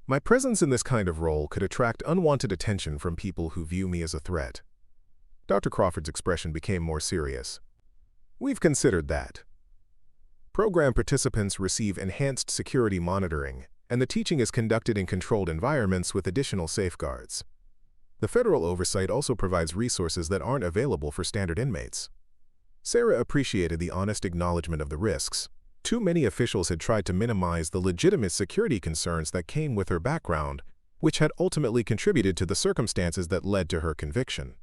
"My presence in this kind of role could attract unwanted attention from people who view me as a threat." Dr. Crawford's expression became more serious. "We've considered that. Program participants receive enhanced security monitoring, and the teaching is conducted in controlled environments with additional safeguards. The federal oversight also provides resources that aren't available for standard inmates." Sarah appreciated the honest acknowledgement of the risks. Too many officials had tried to minimize the legitimate security concerns that came with her background, which had ultimately contributed to the circumstances that led to her conviction.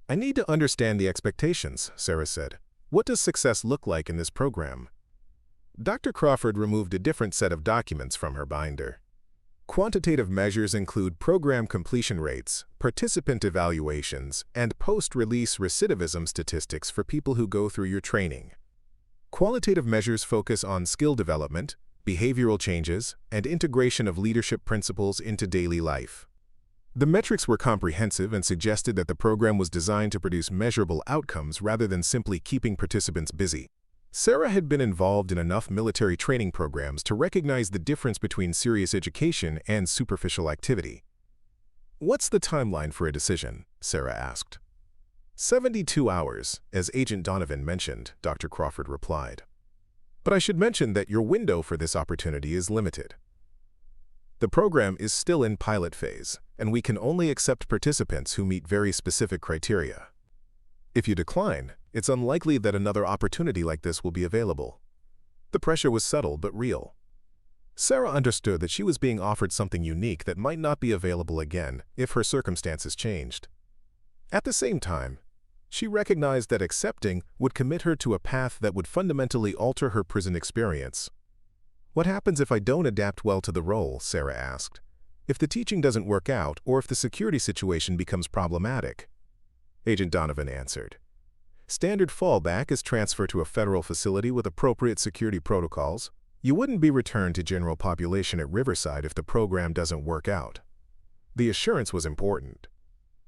"I need to understand the expectations," Sarah said. "What does success look like in this program?" Dr. Crawford removed a different set of documents from her binder. Quantitative measures include program completion rates, participant evaluations, and post-release recidivism statistics for people who go through your training. Qualitative measures focus on skill development, behavioral changes, and integration of leadership principles into daily life. The metrics were comprehensive and suggested that the program was designed to produce measurable outcomes rather than simply keeping participants busy. Sarah had been involved in enough military training programs to recognize the difference between serious education and superficial activity. "What's the timeline for a decision?" Sarah asked. 72 hours, as Agent Donovan mentioned, Dr. Crawford replied. "But I should mention that your window for this opportunity is limited. The program is still in pilot phase, and we can only accept participants who meet very specific criteria. If you decline, it's unlikely that another opportunity like this will be available." The pressure was subtle but real. Sarah understood that she was being offered something unique that might not be available again if her circumstances changed. At the same time, she recognized that accepting would commit her to a path that would fundamentally alter her prison experience. "What happens if I don't adapt well to the role?" Sarah asked. "If the teaching doesn't work out or if the security situation becomes problematic?" Agent Donovan answered. "Standard fallback is transfer to a federal facility with appropriate security protocols. You wouldn't be returned to general population at Riverside if the program doesn't work out." The assurance was important.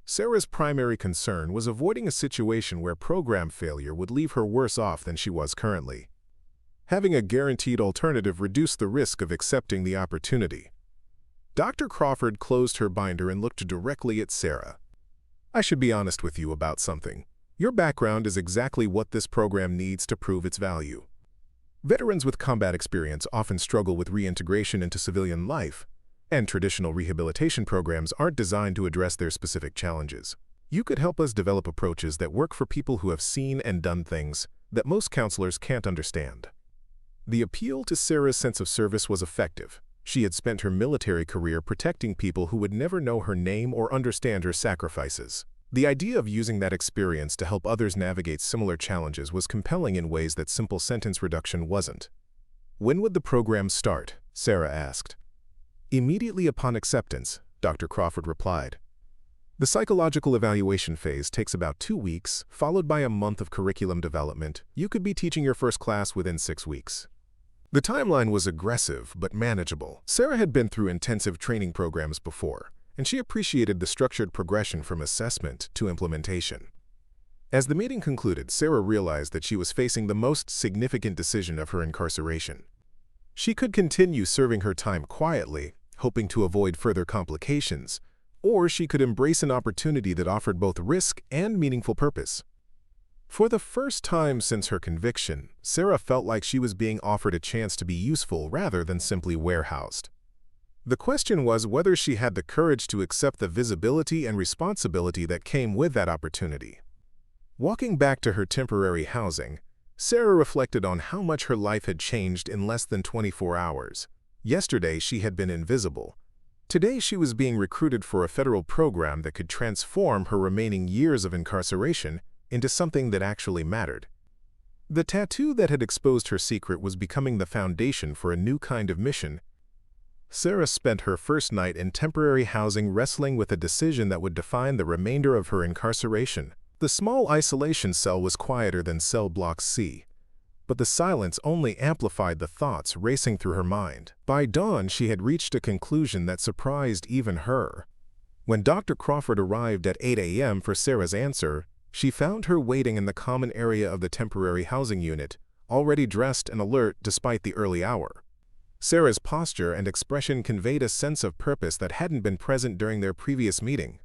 Sarah's primary concern was avoiding a situation where program failure would leave her worse off than she was currently. Having a guaranteed alternative reduced the risk of accepting the opportunity. Dr. Crawford closed her binder and looked directly at Sarah. "I should be honest with you about something. Your background is exactly what this program needs to prove its value. Veterans with combat experience often struggle with reintegration into civilian life, and traditional rehabilitation programs aren't designed to address their specific challenges. You could help us develop approaches that work for people who have seen and done things that most counselors can't understand." The appeal to Sarah's sense of service was effective. She had spent her military career protecting people who would never know her name or understand her sacrifices. The idea of using that experience to help others navigate similar challenges was compelling in ways that simple sentence reduction wasn't. "When would the program start?" Sarah asked. "Immediately upon acceptance," Dr. Crawford replied. "The psychological evaluation phase takes about 2 weeks, followed by a month of curriculum development. You could be teaching your first class within 6 weeks." The timeline was aggressive but manageable. Sarah had been through intensive training programs before, and she appreciated the structured progression from assessment to implementation. As the meeting concluded, Sarah realized that she was facing the most significant decision of her incarceration. She could continue serving her time quietly, hoping to avoid further complications, or she could embrace an opportunity that offered both risk and meaningful purpose. For the first time since her conviction, Sarah felt like she was being offered a chance to be useful rather than simply warehoused. The question was whether she had the courage to accept the visibility and responsibility that came with that opportunity. Walking back to her temporary housing, Sarah reflected on how much her life had changed in less than 24 hours. Yesterday, she had been invisible. Today, she was being recruited for a federal program that could transform her remaining years of incarceration into something that actually mattered. The tattoo that had exposed her secret was becoming the foundation for a new kind of mission. Sarah spent her first night in temporary housing wrestling with a decision that would define the remainder of her incarceration. The small isolation cell was quieter than cell block C, but the silence only amplified the thoughts racing through her mind. By dawn, she had reached a conclusion that surprised even her. When Dr. Crawford arrived at 8 a.m. for Sarah's answer, she found her waiting in the common area of the temporary housing unit, already dressed and alert despite the early hour. Sarah's posture and expression conveyed a sense of purpose that hadn't been present during their previous meeting.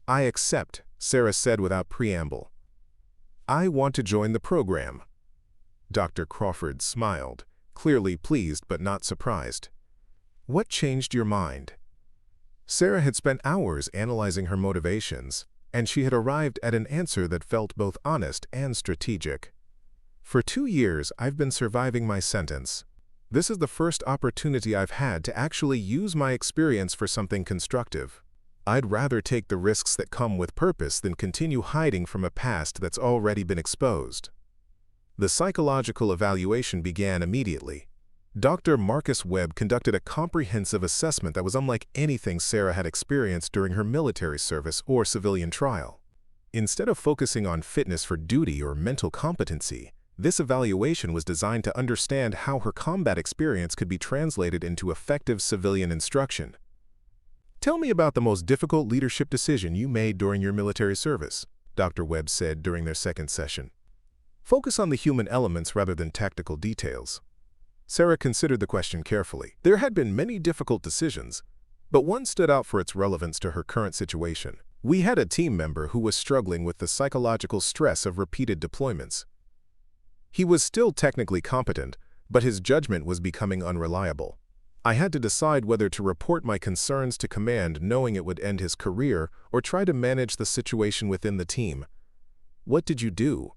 "I accept," Sarah said without preamble. "I want to join the program." Dr. Crawford smiled, clearly pleased but not surprised. "What changed your mind?" Sarah had spent hours analyzing her motivations, and she had arrived at an answer that felt both honest and strategic. "For 2 years, I've been surviving my sentence. This is the first opportunity I've had to actually use my experience for something constructive. I'd rather take the risks that come with purpose than continue hiding from a past that's already been exposed." The psychological evaluation began immediately. Dr. Marcus Webb conducted a comprehensive assessment that was unlike anything Sarah had experienced during her military service or civilian trial. Instead of focusing on fitness for duty or mental competency, this evaluation was designed to understand how her combat experience could be translated into effective civilian instruction. Tell me about the most difficult leadership decision you made during your military service, Dr. Webb said during their second session. Focus on the human elements rather than tactical details. Sarah considered the question carefully. There had been many difficult decisions, but one stood out for its relevance to her current situation. We had a team member who was struggling with the psychological stress of repeated deployments. He was still technically competent, but his judgment was becoming unreliable. I had to decide whether to report my concerns to command knowing it would end his career or try to manage the situation within the team. What did you do?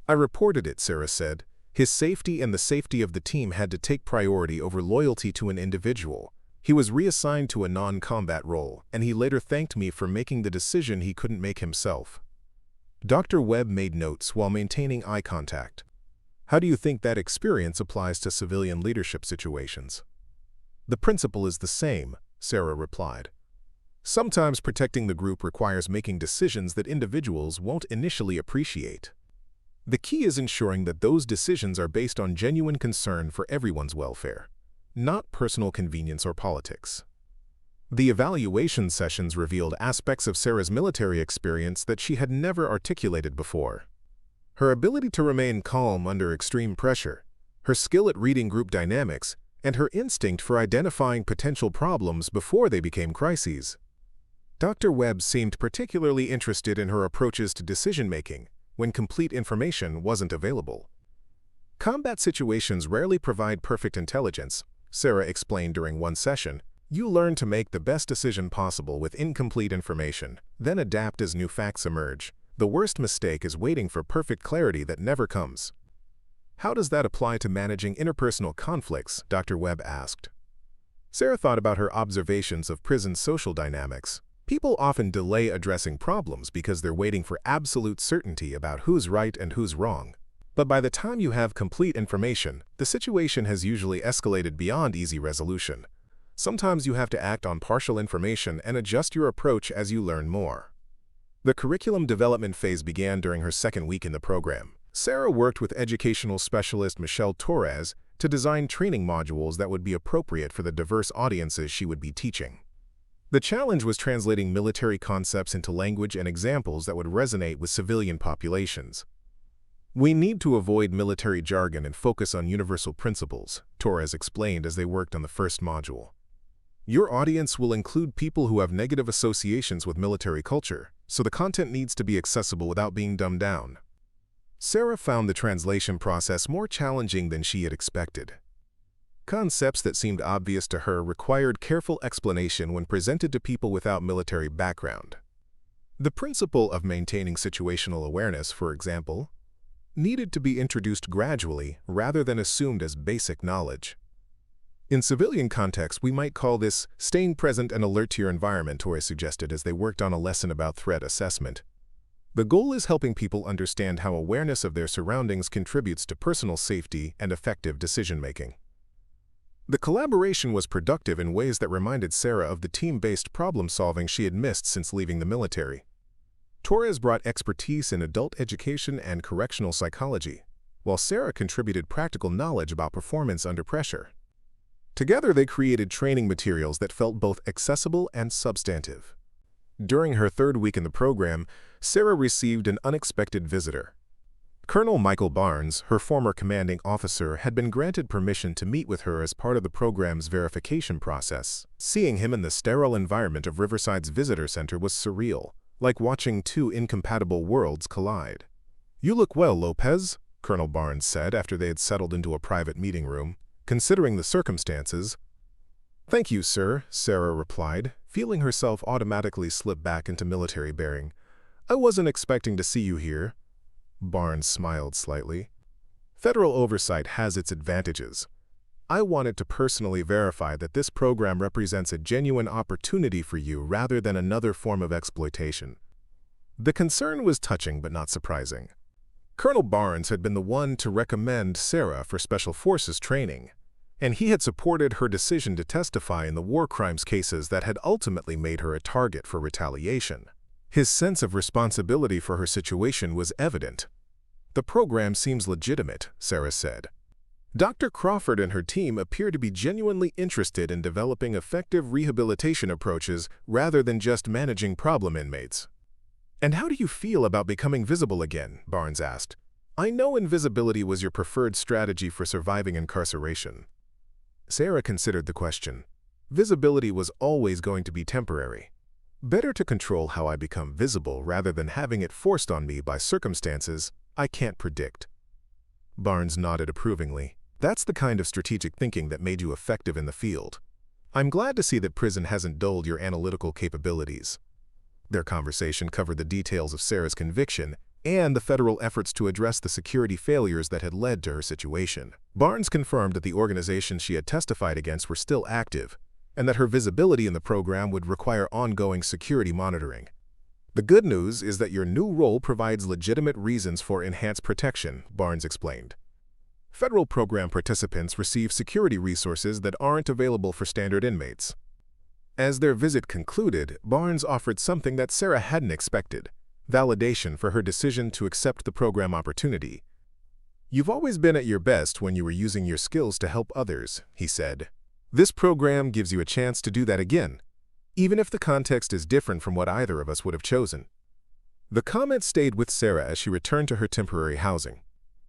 I reported it, Sarah said. His safety and the safety of the team had to take priority over loyalty to an individual. He was reassigned to a non-combat role, and he later thanked me for making the decision he couldn't make himself. Dr. Webb made notes while maintaining eye contact. How do you think that experience applies to civilian leadership situations? The principle is the same, Sarah replied. Sometimes protecting the group requires making decisions that individuals won't initially appreciate. The key is ensuring that those decisions are based on genuine concern for everyone's welfare, not personal convenience or politics. The evaluation sessions revealed aspects of Sarah's military experience that she had never articulated before. Her ability to remain calm under extreme pressure, her skill at reading group dynamics, and her instinct for identifying potential problems before they became crises. Dr. Webb seemed particularly interested in her approaches to decision-making when complete information wasn't available. Combat situations rarely provide perfect intelligence, Sarah explained during one session. You learn to make the best decision possible with incomplete information, then adapt as new facts emerge. The worst mistake is waiting for perfect clarity that never comes. How does that apply to managing interpersonal conflicts? Dr. Webb asked. Sarah thought about her observations of prison social dynamics. People often delay addressing problems because they're waiting for absolute certainty about who's right and who's wrong. But by the time you have complete information, the situation has usually escalated beyond easy resolution. Sometimes you have to act on partial information and adjust your approach as you learn more. The curriculum development phase began during her second week in the program. Sarah worked with educational specialist Michelle Torres to design training modules that would be appropriate for the diverse audiences she would be teaching. The challenge was translating military concepts into language and examples that would resonate with civilian populations. We need to avoid military jargon and focus on universal principles, Torres explained as they worked on the first module. Your audience will include people who have negative associations with military culture, so the content needs to be accessible without being dumbed down. Sarah found the translation process more challenging than she had expected. Concepts that seemed obvious to her required careful explanation when presented to people without military background. The principle of maintaining situational awareness, for example, needed to be introduced gradually rather than assumed as basic knowledge. In civilian context, we might call this staying present and alert to your environment, Torres suggested as they worked on a lesson about threat assessment. The goal is helping people understand how awareness of their surroundings contributes to personal safety and effective decision-making. The collaboration was productive in ways that reminded Sarah of the team-based problem-solving she had missed since leaving the military. Torres brought expertise in adult education and correctional psychology, while Sarah contributed practical knowledge about performance under pressure. Together, they created training materials that felt both accessible and substantive. During her third week in the program, Sarah received an unexpected visitor. Colonel Michael Barnes, her former commanding officer, had been granted permission to meet with her as part of the program's verification process. Seeing him in the sterile environment of Riverside's visitor center was surreal, like watching two incompatible worlds collide. "You look well, Lopez," Colonel Barnes said after they had settled into a private meeting room, "considering the circumstances." "Thank you, sir," Sarah replied, feeling herself automatically slip back into military bearing. "I wasn't expecting to see you here." Barnes smiled slightly. "Federal oversight has its advantages. I wanted to personally verify that this program represents a genuine opportunity for you rather than another form of exploitation." The concern was touching but not surprising. Colonel Barnes had been the one to recommend Sarah for Special Forces training, and he had supported her decision to testify in the war crimes cases that had ultimately made her a target for retaliation. His sense of responsibility for her situation was evident. "The program seems legitimate," Sarah said. Dr. Crawford and her team appear to be genuinely interested in developing effective rehabilitation approaches rather than just managing problem inmates. "And how do you feel about becoming visible again?" Barnes asked. "I know invisibility was your preferred strategy for surviving incarceration." Sarah considered the question. Visibility was always going to be temporary. Better to control how I become visible rather than having it forced on me by circumstances I can't predict. Barnes nodded approvingly. That's the kind of strategic thinking that made you effective in the field. I'm glad to see that prison hasn't dulled your analytical capabilities. Their conversation covered the details of Sarah's conviction and the federal efforts to address the security failures that had led to her situation. Barnes confirmed that the organizations she had testified against were still active, and that her visibility in the program would require ongoing security monitoring. "The good news is that your new role provides legitimate reasons for enhanced protection," Barnes explained. "Federal program participants receive security resources that aren't available for standard inmates." As their visit concluded, Barnes offered something that Sarah hadn't expected: validation for her decision to accept the program opportunity. "You've always been at your best when you were using your skills to help others," he said. "This program gives you a chance to do that again, even if the context is different from what either of us would have chosen." The comment stayed with Sarah as she returned to her temporary housing.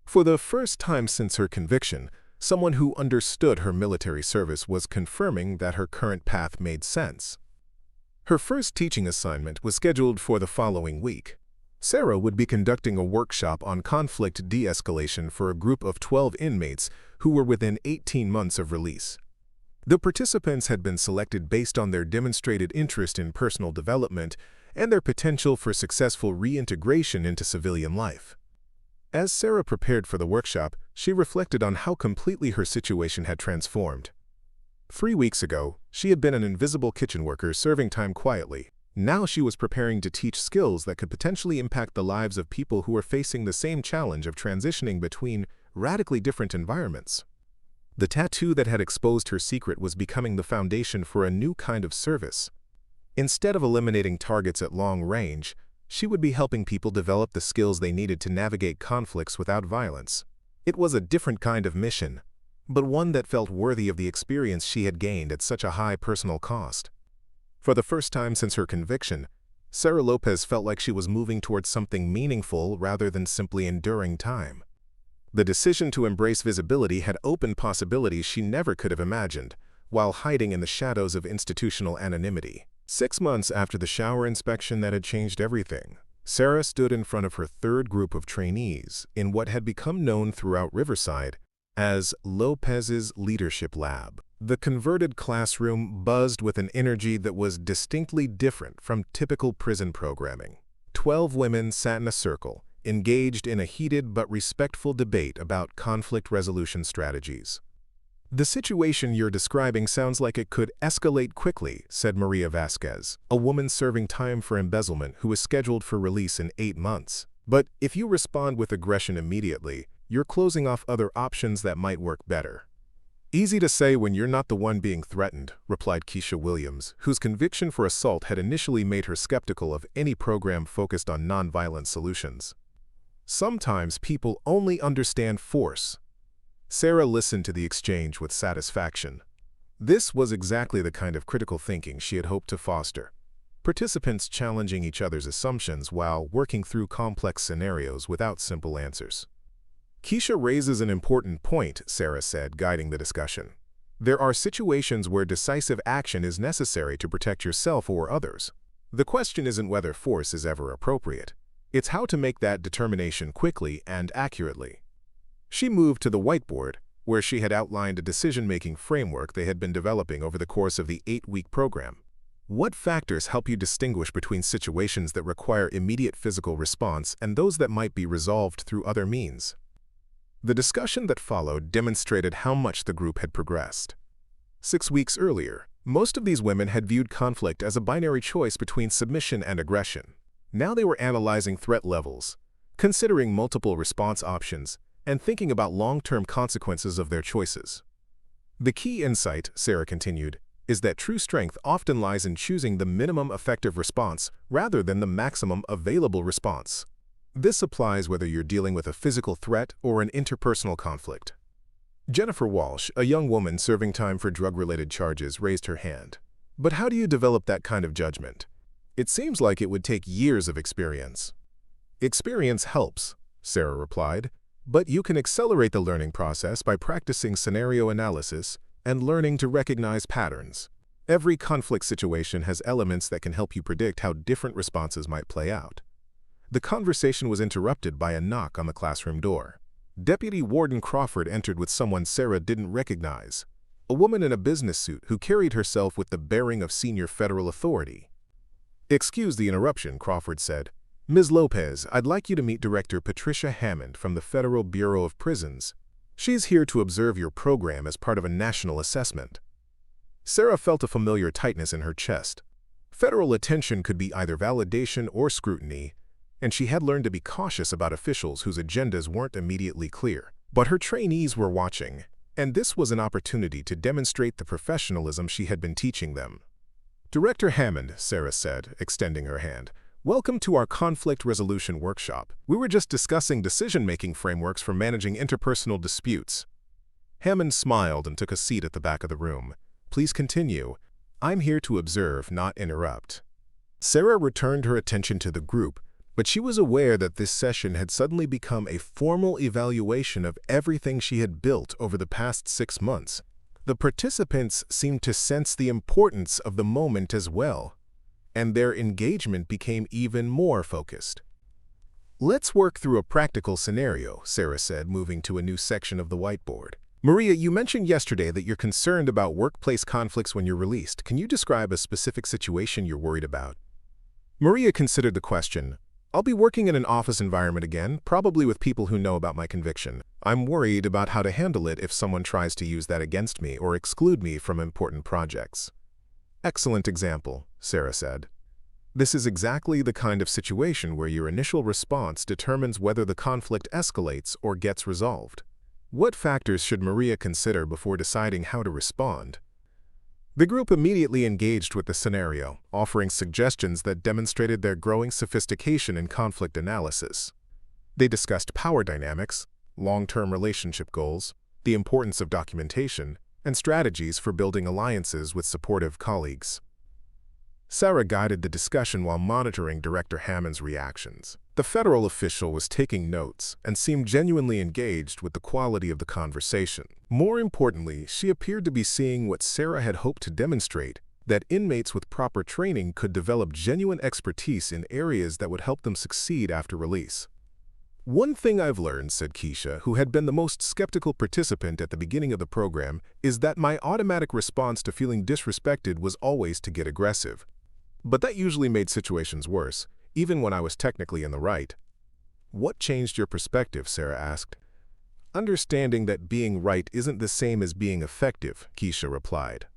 For the first time since her conviction, someone who understood her military service was confirming that her current path made sense. Her first teaching assignment was scheduled for the following week. Sarah would be conducting a workshop on conflict de-escalation for a group of 12 inmates who were within 18 months of release. The participants had been selected based on their demonstrated interest in personal development and their potential for successful reintegration into civilian life. As Sarah prepared for the workshop, she reflected on how completely her situation had transformed. 3 weeks ago, she had been an invisible kitchen worker serving time quietly. Now she was preparing to teach skills that could potentially impact the lives of people who were facing the same challenge of transitioning between radically different environments. The tattoo that had exposed her secret was becoming the foundation for a new kind of service. Instead of eliminating targets at long range, she would be helping people develop the skills they needed to navigate conflicts without violence. It was a different kind of mission, but one that felt worthy of the experience she had gained at such a high personal cost. For the first time since her conviction, Sarah Lopez felt like she was moving towards something meaningful rather than simply enduring time. The decision to embrace visibility had opened possibilities she never could have imagined, while hiding in the shadows of institutional anonymity. 6 months after the shower inspection that had changed everything, Sarah stood in front of her third group of trainees in what had become known throughout Riverside as Lopez's Leadership Lab. The converted classroom buzzed with an energy that was distinctly different from typical prison programming. 12 women sat in a circle, engaged in a heated but respectful debate about conflict resolution strategies. "The situation you're describing sounds like it could escalate quickly," said Maria Vasquez, a woman serving time for embezzlement who was scheduled for release in 8 months. "But if you respond with aggression immediately, you're closing off other options that might work better." "Easy to say when you're not the one being threatened," replied Keisha Williams, whose conviction for assault had initially made her skeptical of any program focused on nonviolent solutions. "Sometimes people only understand force." Sarah listened to the exchange with satisfaction. This was exactly the kind of critical thinking she had hoped to foster. Participants challenging each other's assumptions while working through complex scenarios without simple answers. "Keisha raises an important point," Sarah said, guiding the discussion. "There are situations where decisive action is necessary to protect yourself or others. The question isn't whether force is ever appropriate. It's how to make that determination quickly and accurately." She moved to the whiteboard, where she had outlined a decision-making framework they had been developing over the course of the 8-week program. "What factors help you distinguish between situations that require immediate physical response and those that might be resolved through other means?" The discussion that followed demonstrated how much the group had progressed. 6 weeks earlier, most of these women had viewed conflict as a binary choice between submission and aggression. Now they were analyzing threat levels, considering multiple response options, and thinking about long-term consequences of their choices. "The key insight," Sarah continued, "is that true strength often lies in choosing the minimum effective response rather than the maximum available response. This applies whether you're dealing with a physical threat or an interpersonal conflict." Jennifer Walsh, a young woman serving time for drug-related charges, raised her hand. But how do you develop that kind of judgment? It seems like it would take years of experience. Experience helps, Sarah replied, but you can accelerate the learning process by practicing scenario analysis and learning to recognize patterns. Every conflict situation has elements that can help you predict how different responses might play out. The conversation was interrupted by a knock on the classroom door. Deputy Warden Crawford entered with someone Sarah didn't recognize, a woman in a business suit who carried herself with the bearing of senior federal authority. "Excuse the interruption," Crawford said. "Ms. Lopez, I'd like you to meet Director Patricia Hammond from the Federal Bureau of Prisons. She's here to observe your program as part of a national assessment." Sarah felt a familiar tightness in her chest. Federal attention could be either validation or scrutiny, and she had learned to be cautious about officials whose agendas weren't immediately clear. But her trainees were watching, and this was an opportunity to demonstrate the professionalism she had been teaching them. "Director Hammond," Sarah said, extending her hand, "welcome to our conflict resolution workshop. We were just discussing decision-making frameworks for managing interpersonal disputes." Hammond smiled and took a seat at the back of the room. "Please continue. I'm here to observe, not interrupt." Sarah returned her attention to the group, but she was aware that this session had suddenly become a formal evaluation of everything she had built over the past 6 months. The participants seemed to sense the importance of the moment as well, and their engagement became even more focused. "Let's work through a practical scenario," Sarah said, moving to a new section of the whiteboard. "Maria, you mentioned yesterday that you're concerned about workplace conflicts when you're released. Can you describe a specific situation you're worried about?" Maria considered the question. "I'll be working in an office environment again, probably with people who know about my conviction. I'm worried about how to handle it if someone tries to use that against me or exclude me from important projects." "Excellent example," Sarah said. "This is exactly the kind of situation where your initial response determines whether the conflict escalates or gets resolved. What factors should Maria consider before deciding how to respond?" The group immediately engaged with the scenario, offering suggestions that demonstrated their growing sophistication in conflict analysis. They discussed power dynamics, long-term relationship goals, the importance of documentation, and strategies for building alliances with supportive colleagues. Sarah guided the discussion while monitoring Director Hammond's reactions. The federal official was taking notes and seemed genuinely engaged with the quality of the conversation. More importantly, she appeared to be seeing what Sarah had hoped to demonstrate, that inmates with proper training could develop genuine expertise in areas that would help them succeed after release. "One thing I've learned," said Keisha, who had been the most skeptical participant at the beginning of the program, "is that my automatic response to feeling disrespected was always to get aggressive. But that usually made situations worse, even when I was technically in the right." "What changed your perspective?" Sarah asked. "Understanding that being right isn't the same as being effective," Keisha replied.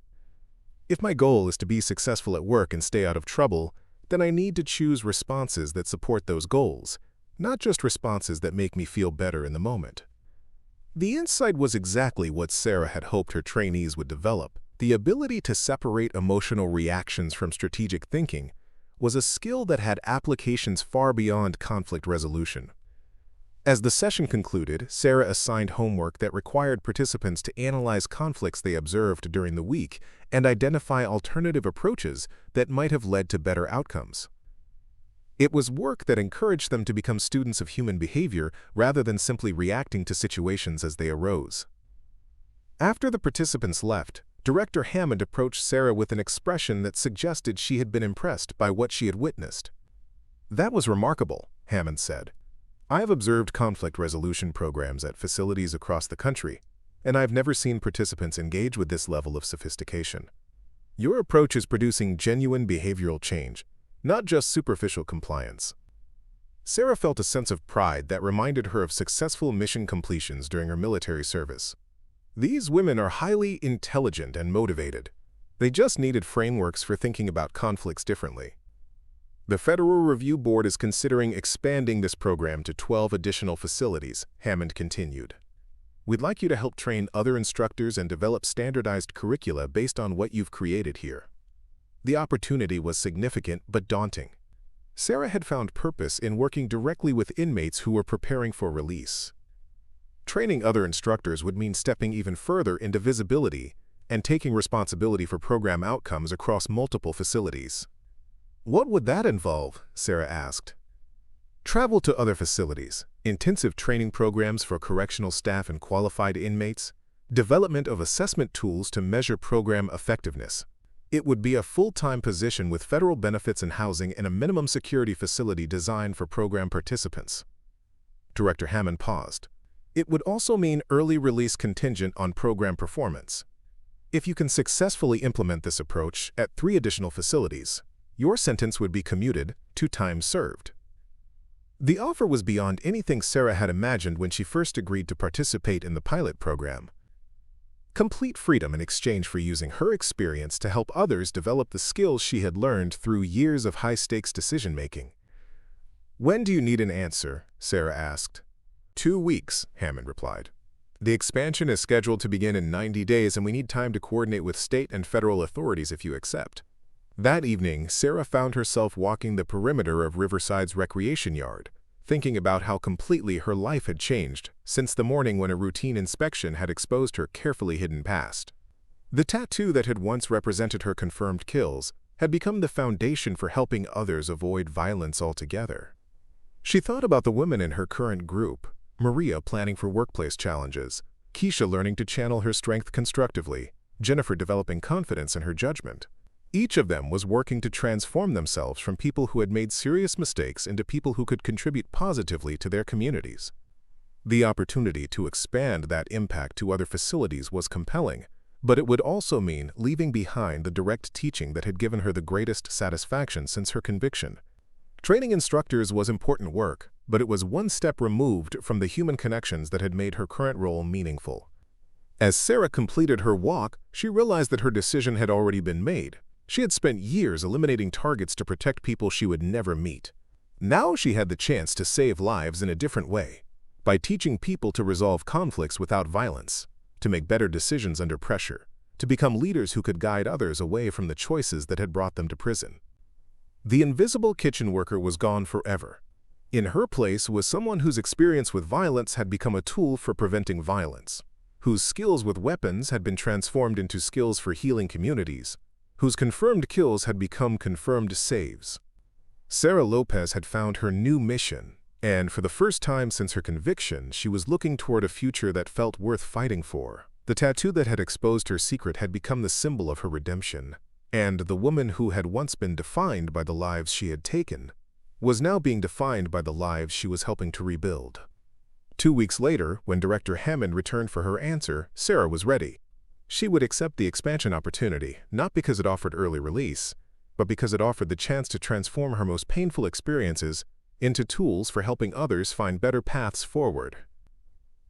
"If my goal is to be successful at work and stay out of trouble, then I need to choose responses that support those goals, not just responses that make me feel better in the moment." The insight was exactly what Sarah had hoped her trainees would develop. The ability to separate emotional reactions from strategic thinking was a skill that had applications far beyond conflict resolution. As the session concluded, Sarah assigned homework that required participants to analyze conflicts they observed during the week and identify alternative approaches that might have led to better outcomes. It was work that encouraged them to become students of human behavior rather than simply reacting to situations as they arose. After the participants left, Director Hammond approached Sarah with an expression that suggested she had been impressed by what she had witnessed. "That was remarkable," Hammond said. "I have observed conflict resolution programs at facilities across the country, and I've never seen participants engage with this level of sophistication. Your approach is producing genuine behavioral change, not just superficial compliance." Sarah felt a sense of pride that reminded her of successful mission completions during her military service. These women are highly intelligent and motivated. They just needed frameworks for thinking about conflicts differently. "The Federal Review Board is considering expanding this program to 12 additional facilities," Hammond continued. "We'd like you to help train other instructors and develop standardized curricula based on what you've created here." The opportunity was significant but daunting. Sarah had found purpose in working directly with inmates who were preparing for release. Training other instructors would mean stepping even further into visibility and taking responsibility for program outcomes across multiple facilities. What would that involve? Sarah asked. Travel to other facilities, intensive training programs for correctional staff and qualified inmates, development of assessment tools to measure program effectiveness. It would be a full-time position with federal benefits and housing in a minimum security facility designed for program participants. Director Hammond paused. It would also mean early release contingent on program performance. If you can successfully implement this approach at 3 additional facilities, your sentence would be commuted to time served. The offer was beyond anything Sarah had imagined when she first agreed to participate in the pilot program. Complete freedom in exchange for using her experience to help others develop the skills she had learned through years of high-stakes decision-making. When do you need an answer? Sarah asked. 2 weeks, Hammond replied. The expansion is scheduled to begin in 90 days and we need time to coordinate with state and federal authorities if you accept. That evening, Sarah found herself walking the perimeter of Riverside's recreation yard, thinking about how completely her life had changed since the morning when a routine inspection had exposed her carefully hidden past. The tattoo that had once represented her confirmed kills had become the foundation for helping others avoid violence altogether. She thought about the women in her current group, Maria planning for workplace challenges, Keisha learning to channel her strength constructively, Jennifer developing confidence in her judgment. Each of them was working to transform themselves from people who had made serious mistakes into people who could contribute positively to their communities. The opportunity to expand that impact to other facilities was compelling, but it would also mean leaving behind the direct teaching that had given her the greatest satisfaction since her conviction. Training instructors was important work, but it was one step removed from the human connections that had made her current role meaningful. As Sarah completed her walk, she realized that her decision had already been made. She had spent years eliminating targets to protect people she would never meet. Now she had the chance to save lives in a different way, by teaching people to resolve conflicts without violence, to make better decisions under pressure, to become leaders who could guide others away from the choices that had brought them to prison. The invisible kitchen worker was gone forever. In her place was someone whose experience with violence had become a tool for preventing violence, whose skills with weapons had been transformed into skills for healing communities, whose confirmed kills had become confirmed saves. Sarah Lopez had found her new mission, and for the first time since her conviction, she was looking toward a future that felt worth fighting for. The tattoo that had exposed her secret had become the symbol of her redemption, and the woman who had once been defined by the lives she had taken was now being defined by the lives she was helping to rebuild. 2 weeks later, when Director Hammond returned for her answer, Sarah was ready. She would accept the expansion opportunity, not because it offered early release, but because it offered the chance to transform her most painful experiences into tools for helping others find better paths forward.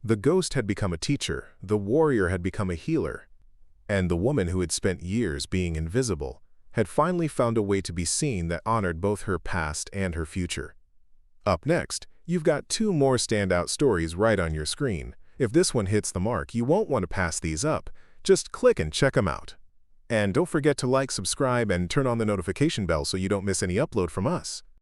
The ghost had become a teacher, the warrior had become a healer, and the woman who had spent years being invisible had finally found a way to be seen that honored both her past and her future. Up next, you've got 2 more standout stories right on your screen. If this one hits the mark, you won't want to pass these up. Just click and check them out. And don't forget to like, subscribe, and turn on the notification bell so you don't miss any upload from us.